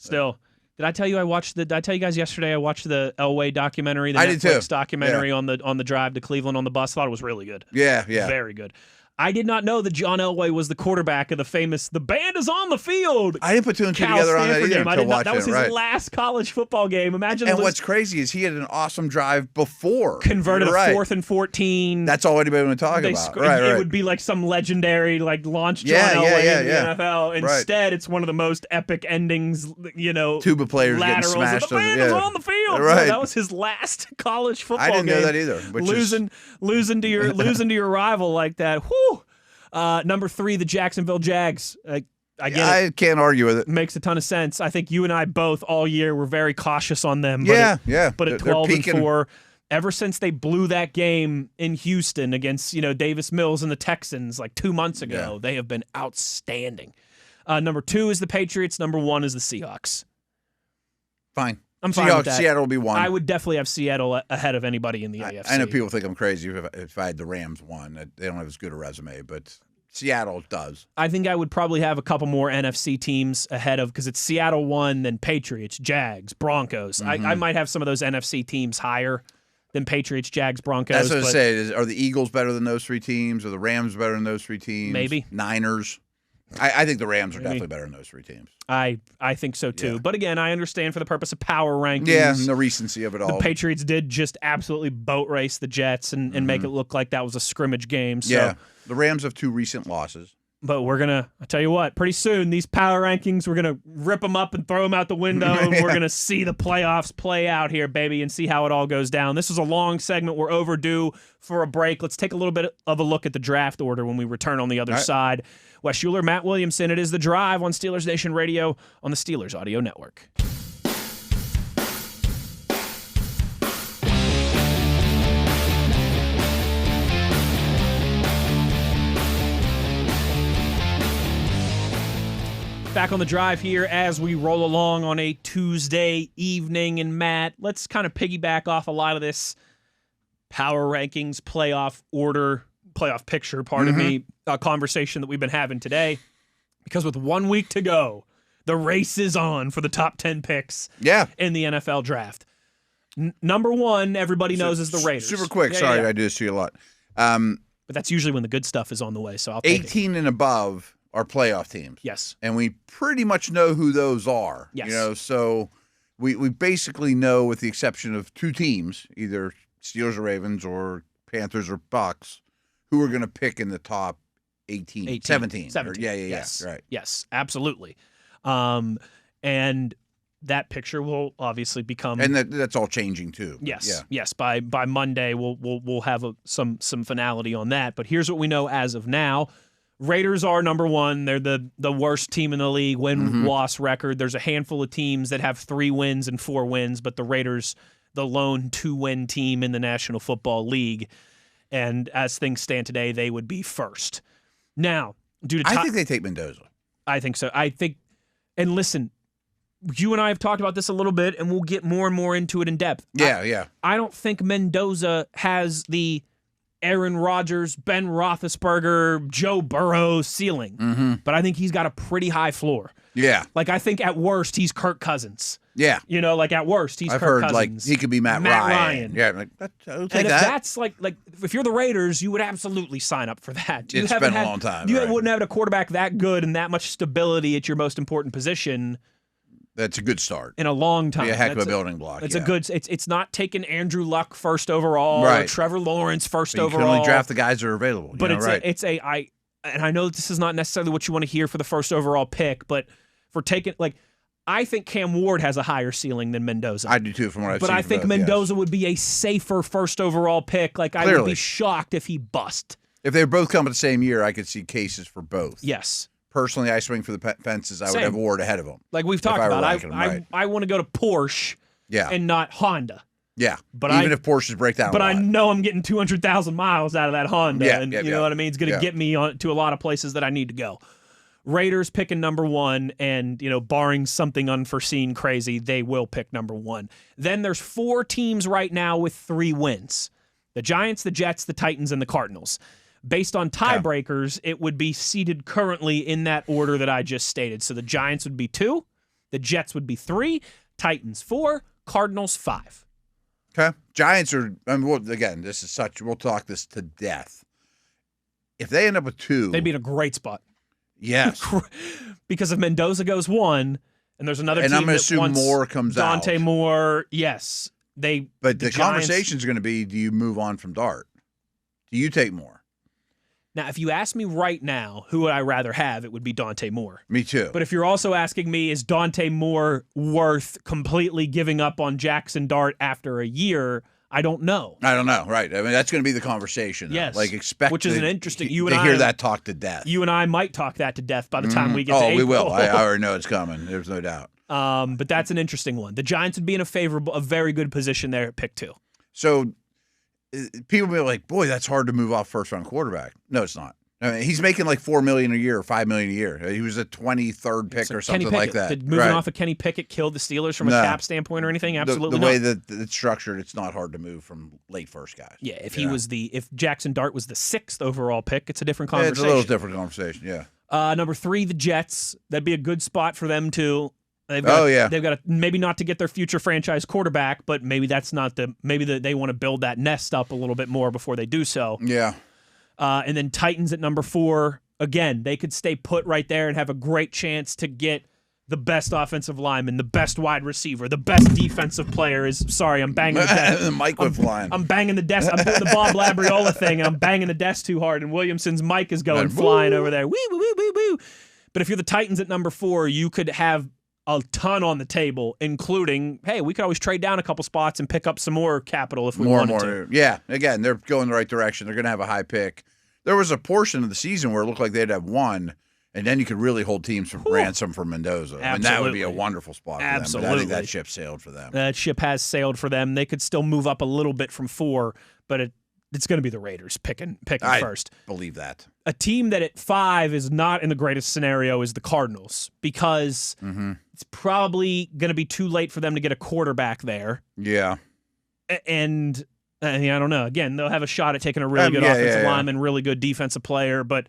Did I tell you did I tell you guys yesterday I watched the Elway documentary, the I Netflix did too. documentary on the drive to Cleveland on the bus? Thought it was really good. Yeah. Very good. I did not know that John Elway was the quarterback of the famous "The Band Is on the Field." I didn't put 2 and 2 together on that either until watching that was his last college football game. Imagine. And what's crazy is he had an awesome drive before. Converted a 4th and 14. That's all anybody would talk about. It would be like some legendary launch John Elway in the NFL. Instead, it's one of the most epic endings. Tuba players getting smashed. The Band is on the field. Right. That was his last college football game. I didn't know that either. Losing to your rival like that. Whew. Number 3, the Jacksonville Jags. I get it. I can't argue with it. Makes a ton of sense. I think you and I both all year were very cautious on them. But But at 12-4, ever since they blew that game in Houston against Davis Mills and the Texans like 2 months ago, they have been outstanding. Number 2 is the Patriots. Number 1 is the Seahawks. Fine. I'm fine with that. Seattle will be 1. I would definitely have Seattle ahead of anybody in the AFC. I know people think I'm crazy if I had the Rams 1. They don't have as good a resume, but Seattle does. I think I would probably have a couple more NFC teams ahead of, because it's Seattle 1, then Patriots, Jags, Broncos. I might have some of those NFC teams higher than Patriots, Jags, Broncos. That's what I say. Are the Eagles better than those 3 teams? Are the Rams better than those 3 teams? Maybe. Niners. I think the Rams are definitely better than those 3 teams. I think so too. Yeah. But again, I understand for the purpose of power rankings. Yeah, and the recency of it all. The Patriots did just absolutely boat race the Jets and make it look like that was a scrimmage game. So. Yeah, the Rams have 2 recent losses. But I tell you what, pretty soon, these power rankings, we're going to rip them up and throw them out the window, and we're going to see the playoffs play out here, baby, and see how it all goes down. This is a long segment. We're overdue for a break. Let's take a little bit of a look at the draft order when we return on the other side. Wes Uhler, Matt Williamson, it is The Drive on Steelers Nation Radio on the Steelers Audio Network. Back on the drive here as we roll along on a Tuesday evening. And Matt, let's kind of piggyback off a lot of this power rankings, playoff order, playoff picture, pardon me, conversation that we've been having today. Because with 1 week to go, the race is on for the top 10 picks in the NFL draft. Number one, everybody knows, is the Raiders. Super quick. Sorry, I do this to you a lot. But that's usually when the good stuff is on the way, so I'll take 18 and above are playoff teams. Yes. And we pretty much know who those are. Yes. You know, so we basically know, with the exception of two teams, either Steelers or Ravens or Panthers or Bucks, who are going to pick in the top 17. 17. Yes. Right. Yes, absolutely. And that picture will obviously become, and that's all changing too. Yes. By Monday, we'll have some finality on that. But here's what we know as of now: Raiders are number one. They're the worst team in the league win-loss record. There's a handful of teams that have 3 wins and 4 wins, but the Raiders, the lone 2-win team in the National Football League. And as things stand today, they would be first. Now, I think they take Mendoza. I think so. And listen, you and I have talked about this a little bit, and we'll get more and more into it in depth. Yeah. I don't think Mendoza has the Aaron Rodgers, Ben Roethlisberger, Joe Burrow ceiling, but I think he's got a pretty high floor. Yeah. Like, I think at worst, he's Kirk Cousins. Yeah. You know, like at worst, he's I've Kirk heard Cousins. Like he could be Matt Ryan. Yeah, like I'll take and that. If that's like if you're the Raiders, you would absolutely sign up for that. It's been a long time. You wouldn't have a quarterback that good and that much stability at your most important position. That's a good start in a long time. Be a heck of a building block. It's a good. It's not taking Andrew Luck first overall or Trevor Lawrence first overall. You can only draft the guys that are available. But I know this is not necessarily what you want to hear for the first overall pick, but for taking I think Cam Ward has a higher ceiling than Mendoza. I do too, from what I've seen. But I think Mendoza would be a safer first overall pick. I would be shocked if he bust. If they both come at the same year, I could see cases for both. Yes. Personally, I swing for the fences. I would have Ward ahead of him. Like we've talked about, I want to go to Porsche and not Honda. Yeah, but even if Porsches break down, but I know I'm getting 200,000 miles out of that Honda, and you know what I mean. It's going to get me to a lot of places that I need to go. Raiders picking number one, and barring something unforeseen crazy, they will pick number one. Then there's 4 teams right now with 3 wins: the Giants, the Jets, the Titans, and the Cardinals. Based on tiebreakers, it would be seated currently in that order that I just stated. So the Giants would be 2, the Jets would be 3, Titans 4, Cardinals 5. Okay. Giants are, again, this is we'll talk this to death. If they end up with 2, they'd be in a great spot. Yes. Because if Mendoza goes 1, and there's another team I'm going to that assume wants Moore comes out. Dante Moore, yes. But the conversation is going to be, do you move on from Dart? Do you take Moore? Now, if you ask me right now, who would I rather have, it would be Dante Moore. Me too. But if you're also asking me, is Dante Moore worth completely giving up on Jackson Dart after a year, I don't know. Right. I mean, that's going to be the conversation. Yes. Which is an interesting. You hear that talk to death. You and I might talk that to death by the time we get to April. We will. I already know it's coming. There's no doubt. But that's an interesting one. The Giants would be in a very good position there at pick 2. So people will be like, boy, that's hard to move off first-round quarterback. No, it's not. I mean, he's making like $4 million a year or $5 million a year. He was a 23rd pick or something like that. Did moving off of Kenny Pickett kill the Steelers from a cap standpoint or anything? Absolutely the way that it's structured, it's not hard to move from late first guys. Yeah, if Jackson Dart was the 6th overall pick, it's a different conversation. It's a little different conversation, yeah. Number 3, the Jets. That'd be a good spot for them too. They've got to, maybe not to get their future franchise quarterback, but maybe that's not they want to build that nest up a little bit more before they do so. Yeah. And then Titans at number 4. Again, they could stay put right there and have a great chance to get the best offensive lineman, the best wide receiver, the best defensive player. I'm banging the desk. The mic was flying. I'm banging the desk. I'm doing the Bob Labriola thing, and I'm banging the desk too hard, and Williamson's mic is going flying over there. Woo, woo, woo, woo, woo. But if you're the Titans at number 4, you could have a ton on the table, including, hey, we could always trade down a couple spots and pick up some more capital if we wanted to. Yeah, again, they're going the right direction. They're going to have a high pick. There was a portion of the season where it looked like they'd have 1, and then you could really hold teams for ransom for Mendoza. Absolutely. And that would be a wonderful spot for Absolutely. them. But I think that ship sailed for them. That ship has sailed for them. They could still move up a little bit from 4, but it's going to be the Raiders picking first. I believe that. A team that at 5 is not in the greatest scenario is the Cardinals, because it's probably going to be too late for them to get a quarterback there. Yeah. And I don't know. Again, they'll have a shot at taking a really good offensive lineman, really good defensive player, but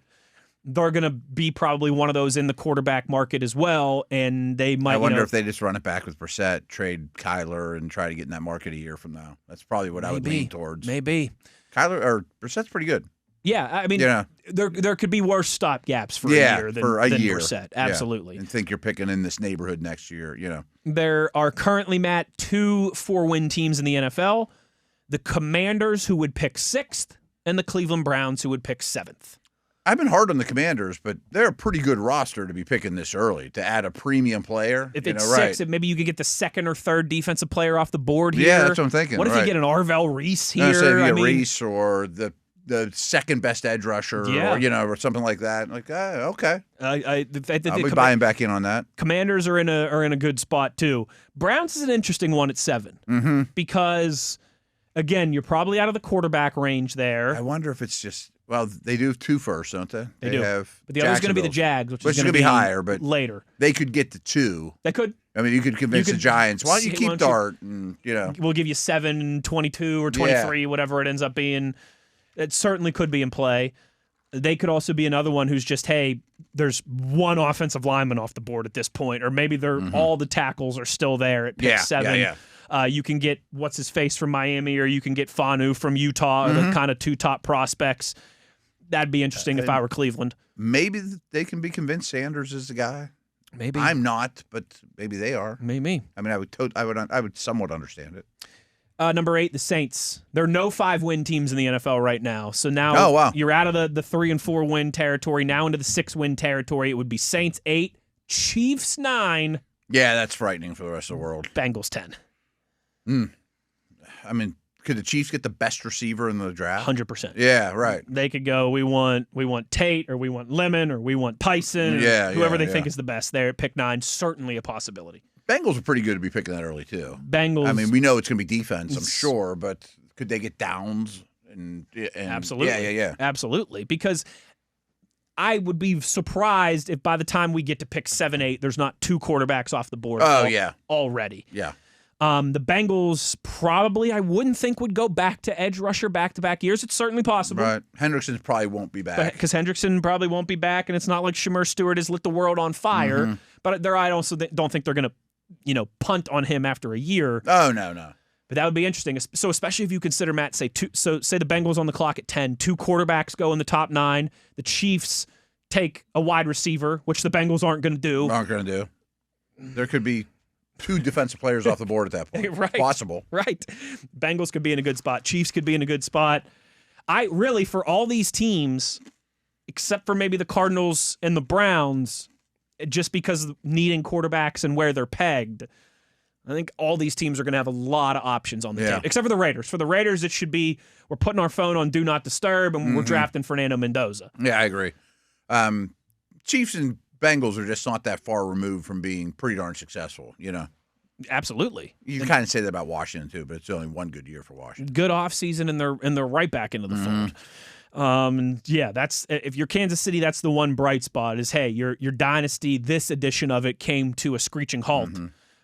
they're going to be probably one of those in the quarterback market as well, and they might. I wonder if they just run it back with Brissett, trade Kyler, and try to get in that market a year from now. That's probably what I would lean towards. Maybe Kyler or Brissett's pretty good. Yeah, I mean, there could be worse stopgaps for a year than Brissett. Absolutely. And think you're picking in this neighborhood next year. There are currently, Matt, 2 4-win teams in the NFL: the Commanders, who would pick 6th, and the Cleveland Browns, who would pick 7th. I've been hard on the Commanders, but they're a pretty good roster to be picking this early to add a premium player. If it's 6, maybe you could get the 2nd or 3rd defensive player off the board here. Yeah, that's what I'm thinking. What if you get an Arvell Reese here? If you get Reese or the second best edge rusher, or something like that. Like, okay, I'll be buying back in on that. Commanders are in a good spot too. Browns is an interesting one at 7 because, again, you're probably out of the quarterback range there. I wonder if it's just. Well, they do have 2 first, don't they? They do. But the other's going to be the Jags, which is going to be higher, but later. They could get to 2. They could. I mean, you could convince the Giants. Why don't you keep Dart? And we'll give you 7, 22, or 23, whatever it ends up being. It certainly could be in play. They could also be another one who's just, hey, there's one offensive lineman off the board at this point, or maybe all the tackles are still there at pick 7. Yeah. You can get what's his face from Miami, or you can get Fanu from Utah, the kind of 2 top prospects. That'd be interesting if I were Cleveland. Maybe they can be convinced Sanders is the guy. Maybe I'm not, but maybe they are. Maybe. I mean, I would somewhat understand it. Number 8, the Saints. There are no 5-win teams in the NFL right now. So now you're out of the 3 and 4 win territory, now into the 6-win territory. It would be Saints 8, Chiefs 9. Yeah, that's frightening for the rest of the world. Bengals 10. I mean, could the Chiefs get the best receiver in the draft? 100%. Yeah, right. They could go, we want Tate, or we want Lemon, or we want Tyson, whoever they think is the best there at pick 9. Certainly a possibility. Bengals are pretty good to be picking that early, too. Bengals. I mean, we know it's going to be defense, I'm sure, but could they get downs? And Absolutely. Yeah. Absolutely. Because I would be surprised if by the time we get to pick 7, 8, there's not 2 quarterbacks off the board already. Yeah. The Bengals probably, I wouldn't think, would go back to edge rusher back-to-back years. It's certainly possible. Right. Hendrickson probably won't be back. Because Hendrickson probably won't be back, and it's not like Shamir Stewart has lit the world on fire. But I also don't think they're going to, punt on him after a year. Oh, no. But that would be interesting. So especially if you consider, Matt, say the Bengals on the clock at 10, 2 quarterbacks go in the top 9. The Chiefs take a wide receiver, which the Bengals aren't going to do. There could be 2 defensive players off the board at that point. Right. Possible. Right. Bengals could be in a good spot. Chiefs could be in a good spot. For all these teams, except for maybe the Cardinals and the Browns, just because of needing quarterbacks and where they're pegged, I think all these teams are going to have a lot of options on the table, except for the Raiders. For the Raiders, it should be we're putting our phone on Do Not Disturb, and we're drafting Fernando Mendoza. Yeah, I agree. Chiefs and Bengals are just not that far removed from being pretty darn successful, Absolutely. You can kind of say that about Washington too, but it's only one good year for Washington. Good offseason, and they're right back into the fold. That's if you're Kansas City, that's the one bright spot is, hey, your dynasty, this edition of it came to a screeching halt.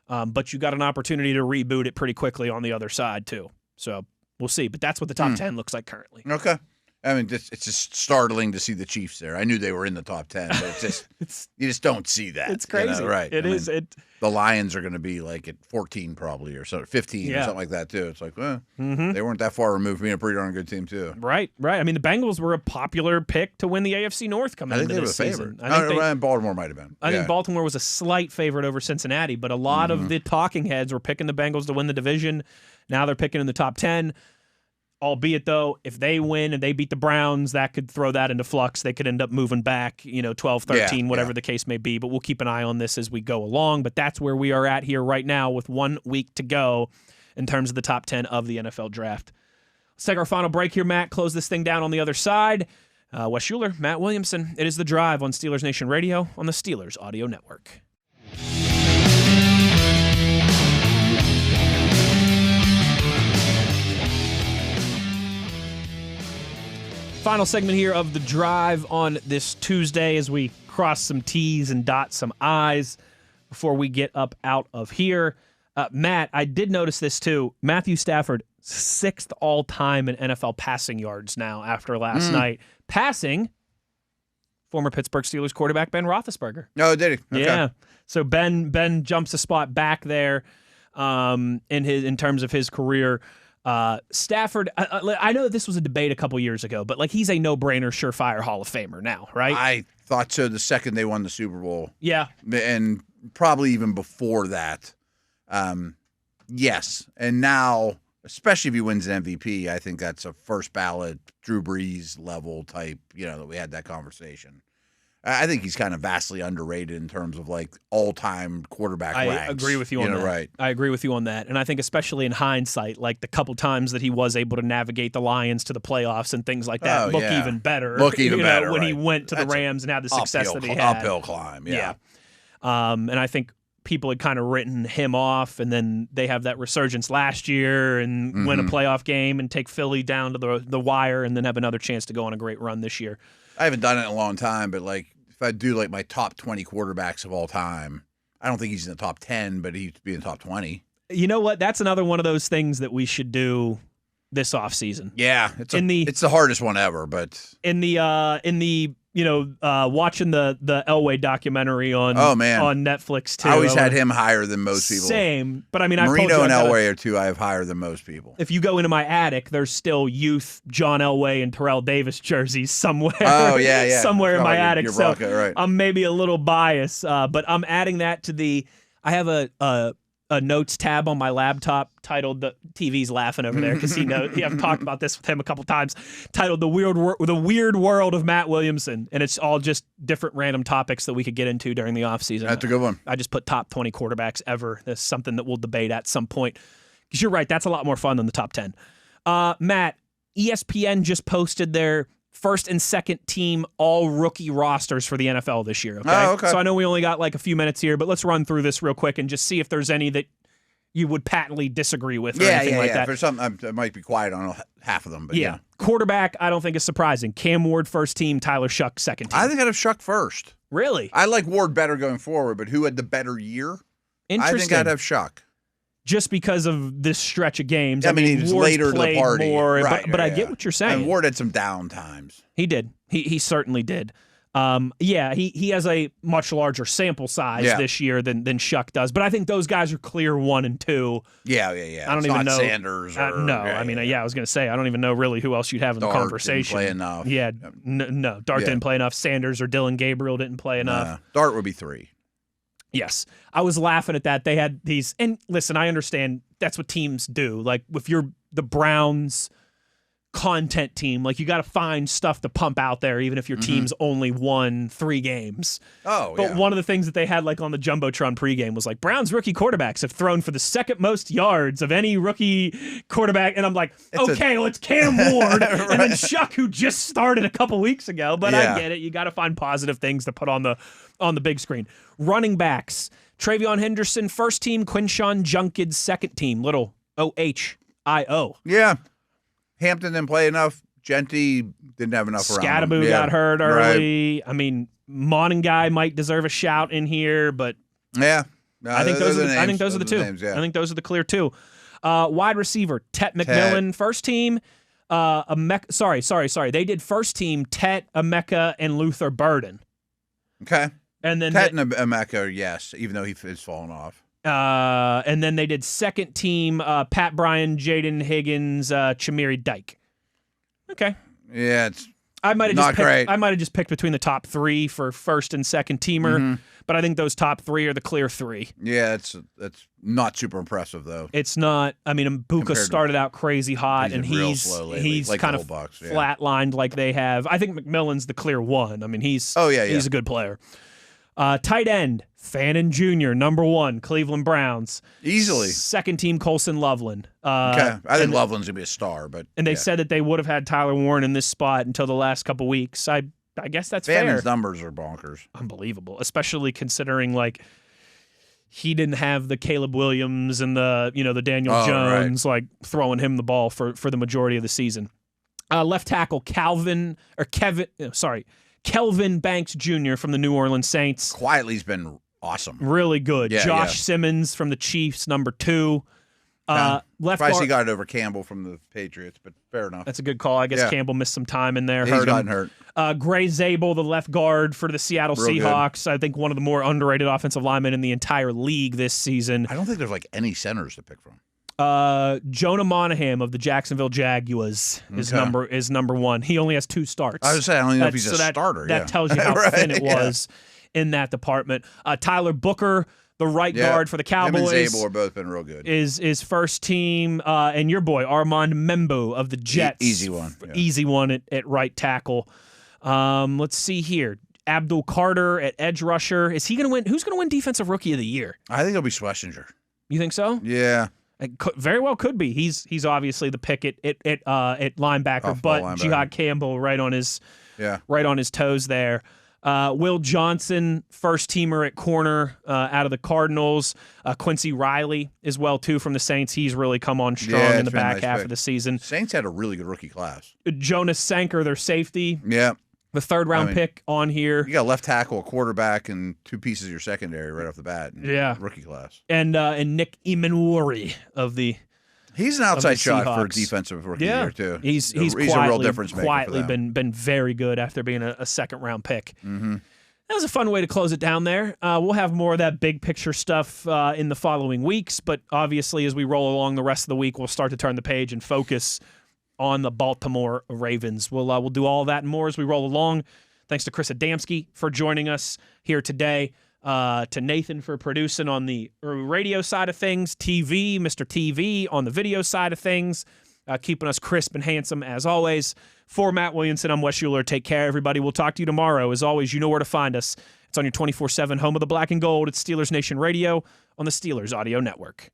But you got an opportunity to reboot it pretty quickly on the other side too. So we'll see. But that's what the top 10 looks like currently. Okay. I mean, it's just startling to see the Chiefs there. I knew they were in the top 10, but it's just you just don't see that. It's crazy, right? It is. The Lions are going to be like at 14 probably, or so 15 or something like that too. It's like, they weren't that far removed from being a pretty darn good team too. Right. I mean, the Bengals were a popular pick to win the AFC North coming into this season. I think Baltimore might have been. I think Baltimore was a slight favorite over Cincinnati, but a lot of the talking heads were picking the Bengals to win the division. Now they're picking in the top 10. Albeit, though, if they win and they beat the Browns, that could throw that into flux. They could end up moving back, 12, 13, whatever the case may be. But we'll keep an eye on this as we go along. But that's where we are at here right now with 1 week to go in terms of the top 10 of the NFL draft. Let's take our final break here, Matt. Close this thing down on the other side. Wes Uhler, Matt Williamson. It is The Drive on Steelers Nation Radio on the Steelers Audio Network. Final segment here of The Drive on this Tuesday as we cross some T's and dot some I's before we get up out of here. Matt, I did notice this too. Matthew Stafford, 6th all-time in NFL passing yards now after last night. Passing former Pittsburgh Steelers quarterback Ben Roethlisberger. Oh, did he? Okay. Yeah. So Ben jumps a spot back there in terms of his career. Stafford, I know this was a debate a couple years ago, but like he's a no-brainer, surefire Hall of Famer now, right? I thought so the second they won the Super Bowl. Yeah. And probably even before that. Yes. And now, especially if he wins an MVP, I think that's a first ballot Drew Brees level type, that we had that conversation. I think he's kind of vastly underrated in terms of like all-time quarterback ranks. I agree with you on that. Right. I agree with you on that. And I think especially in hindsight, like the couple times that he was able to navigate the Lions to the playoffs and things like that look even better. When he went to the Rams and had the success that he had. Uphill climb, yeah. And I think people had kind of written him off, and then they have that resurgence last year and win a playoff game and take Philly down to the wire and then have another chance to go on a great run this year. I haven't done it in a long time, but like if I do like my top 20 quarterbacks of all time, I don't think he's in the top 10, but he'd be in the top 20. You know what? That's another one of those things that we should do this offseason. Yeah, it's the hardest one ever, but watching the Elway documentary on Netflix too. I always had him higher than most people. Same, but I mean, Marino and Elway are two I have higher than most people. If you go into my attic, there's still youth John Elway and Terrell Davis jerseys somewhere. Oh yeah, somewhere in my attic. You're so right. I'm maybe a little biased, but I'm adding that to I have a notes tab on my laptop titled TV's laughing over there because he knows. I've talked about this with him a couple times. Titled the weird world of Matt Williamson, and it's all just different random topics that we could get into during the offseason. That's a good one. I just put top 20 quarterbacks ever. That's something that we'll debate at some point. Because you're right, that's a lot more fun than the top 10. Matt, ESPN just posted their first and second team all rookie rosters for the NFL this year. Okay? Oh, okay. So I know we only got like a few minutes here, but let's run through this real quick and just see if there's any that you would patently disagree with or anything like that. For some, I might be quiet on half of them, but yeah. Quarterback, I don't think is surprising. Cam Ward first team, Tyler Shuck second team. I think I'd have Shuck first. Really? I like Ward better going forward, but who had the better year? Interesting. I think I'd have Shuck. Just because of this stretch of games. I mean, he was later to the party. More, but I get what you're saying. And Ward had some down times. He did. He certainly did. He has a much larger sample size this year than Shuck does. But I think those guys are clear 1 and 2. Yeah. I don't even know Sanders. I was going to say I don't even know really who else you'd have in the conversation. Didn't play enough. Yeah, no. Dart didn't play enough. Sanders or Dylan Gabriel didn't play enough. Dart would be 3. Yes. I was laughing at that. They had these, and listen, I understand that's what teams do. Like if you're the Browns content team, like you got to find stuff to pump out there, even if your team's only won 3 games. But one of the things that they had like on the Jumbotron pregame was like Browns rookie quarterbacks have thrown for the second most yards of any rookie quarterback. And I'm like, it's Cam Ward right. and then Shuck, who just started a couple weeks ago. But I get it. You got to find positive things to put on the big screen. Running backs, Travion Henderson, first team, Quinshawn Junkins, second team, little OHIO. Yeah. Hampton didn't play enough. Genty didn't have enough around him. Scadaboo got hurt early. Right. I mean, Monangai might deserve a shout in here, but yeah. I think those are the two. Names, yeah. I think those are the clear 2. Wide receiver, Tet McMillan, first team. Sorry. They did first team, Tet, Emeka, and Luther Burden. Okay. And then Tet and Emeka, yes, even though he's fallen off. And then they did second team, Pat Bryan, Jaden Higgins, Chamiri Dyke. Okay. Yeah, I might have just picked between the top 3 for first and second teamer, but I think those top 3 are the clear 3. Yeah, it's not super impressive though. It's not. I mean, Mbuka started out crazy hot, and he's like kind of flatlined like they have. I think McMillan's the clear 1. I mean, he's a good player. Tight end, Fannin Jr., number 1, Cleveland Browns. Easily. Second team, Colson Loveland. Okay. I think Loveland's going to be a star. And they said that they would have had Tyler Warren in this spot until the last couple weeks. I guess that's Fannin's fair. numbers are bonkers. Unbelievable, especially considering, like, he didn't have the Caleb Williams and the Daniel Jones, like, throwing him the ball for the majority of the season. Left tackle Kelvin Banks Jr. from the New Orleans Saints. Quietly's been awesome. Really good. Yeah, Josh Simmons from the Chiefs, number 2. Left Surprised guard. he got it over Campbell from the Patriots, but fair enough. That's a good call. I guess Campbell missed some time in there. He's gotten hurt. Gray Zabel, the left guard for the Seattle Seahawks. Good. I think one of the more underrated offensive linemen in the entire league this season. I don't think there's any centers to pick from. Jonah Monahan of the Jacksonville Jaguars is number 1. He only has 2 starts. I was saying, I don't know if he's a starter. That tells you how thin it was in that department. Tyler Booker, the right guard for the Cowboys. Him and Zabel have both been real good. Is first team, and your boy Armand Membo of the Jets. Easy one. Yeah. Easy one at right tackle. Let's see here. Abdul Carter at edge rusher. Is he going to win? Who's going to win Defensive Rookie of the Year? I think it'll be Schlesinger. You think so? Yeah. It very well could be. He's obviously the pick at linebacker, but Jihad Campbell right on his toes there. Will Johnson, first teamer at corner out of the Cardinals. Quincy Riley as well too from the Saints. He's really come on strong in the back half of the season. Saints had a really good rookie class. Jonas Sanker, their safety. Yeah. The third round pick on here. You got left tackle, a quarterback, and 2 pieces of your secondary right off the bat. Rookie class. And Nick Emenwari of the. He's an outside shot for defensive rookie year too. He's a real difference maker. Quietly been very good after being a second round pick. Mm-hmm. That was a fun way to close it down there. We'll have more of that big picture stuff in the following weeks, but obviously as we roll along the rest of the week, we'll start to turn the page and focus on the Baltimore Ravens. We'll do all of that and more as we roll along. Thanks to Chris Adamski for joining us here today. To Nathan for producing on the radio side of things, TV, Mr. TV on the video side of things, keeping us crisp and handsome as always. For Matt Williamson, I'm Wes Uhler. Take care, everybody. We'll talk to you tomorrow. As always, you know where to find us. It's on your 24/7 home of the black and gold. It's Steelers Nation Radio on the Steelers Audio Network.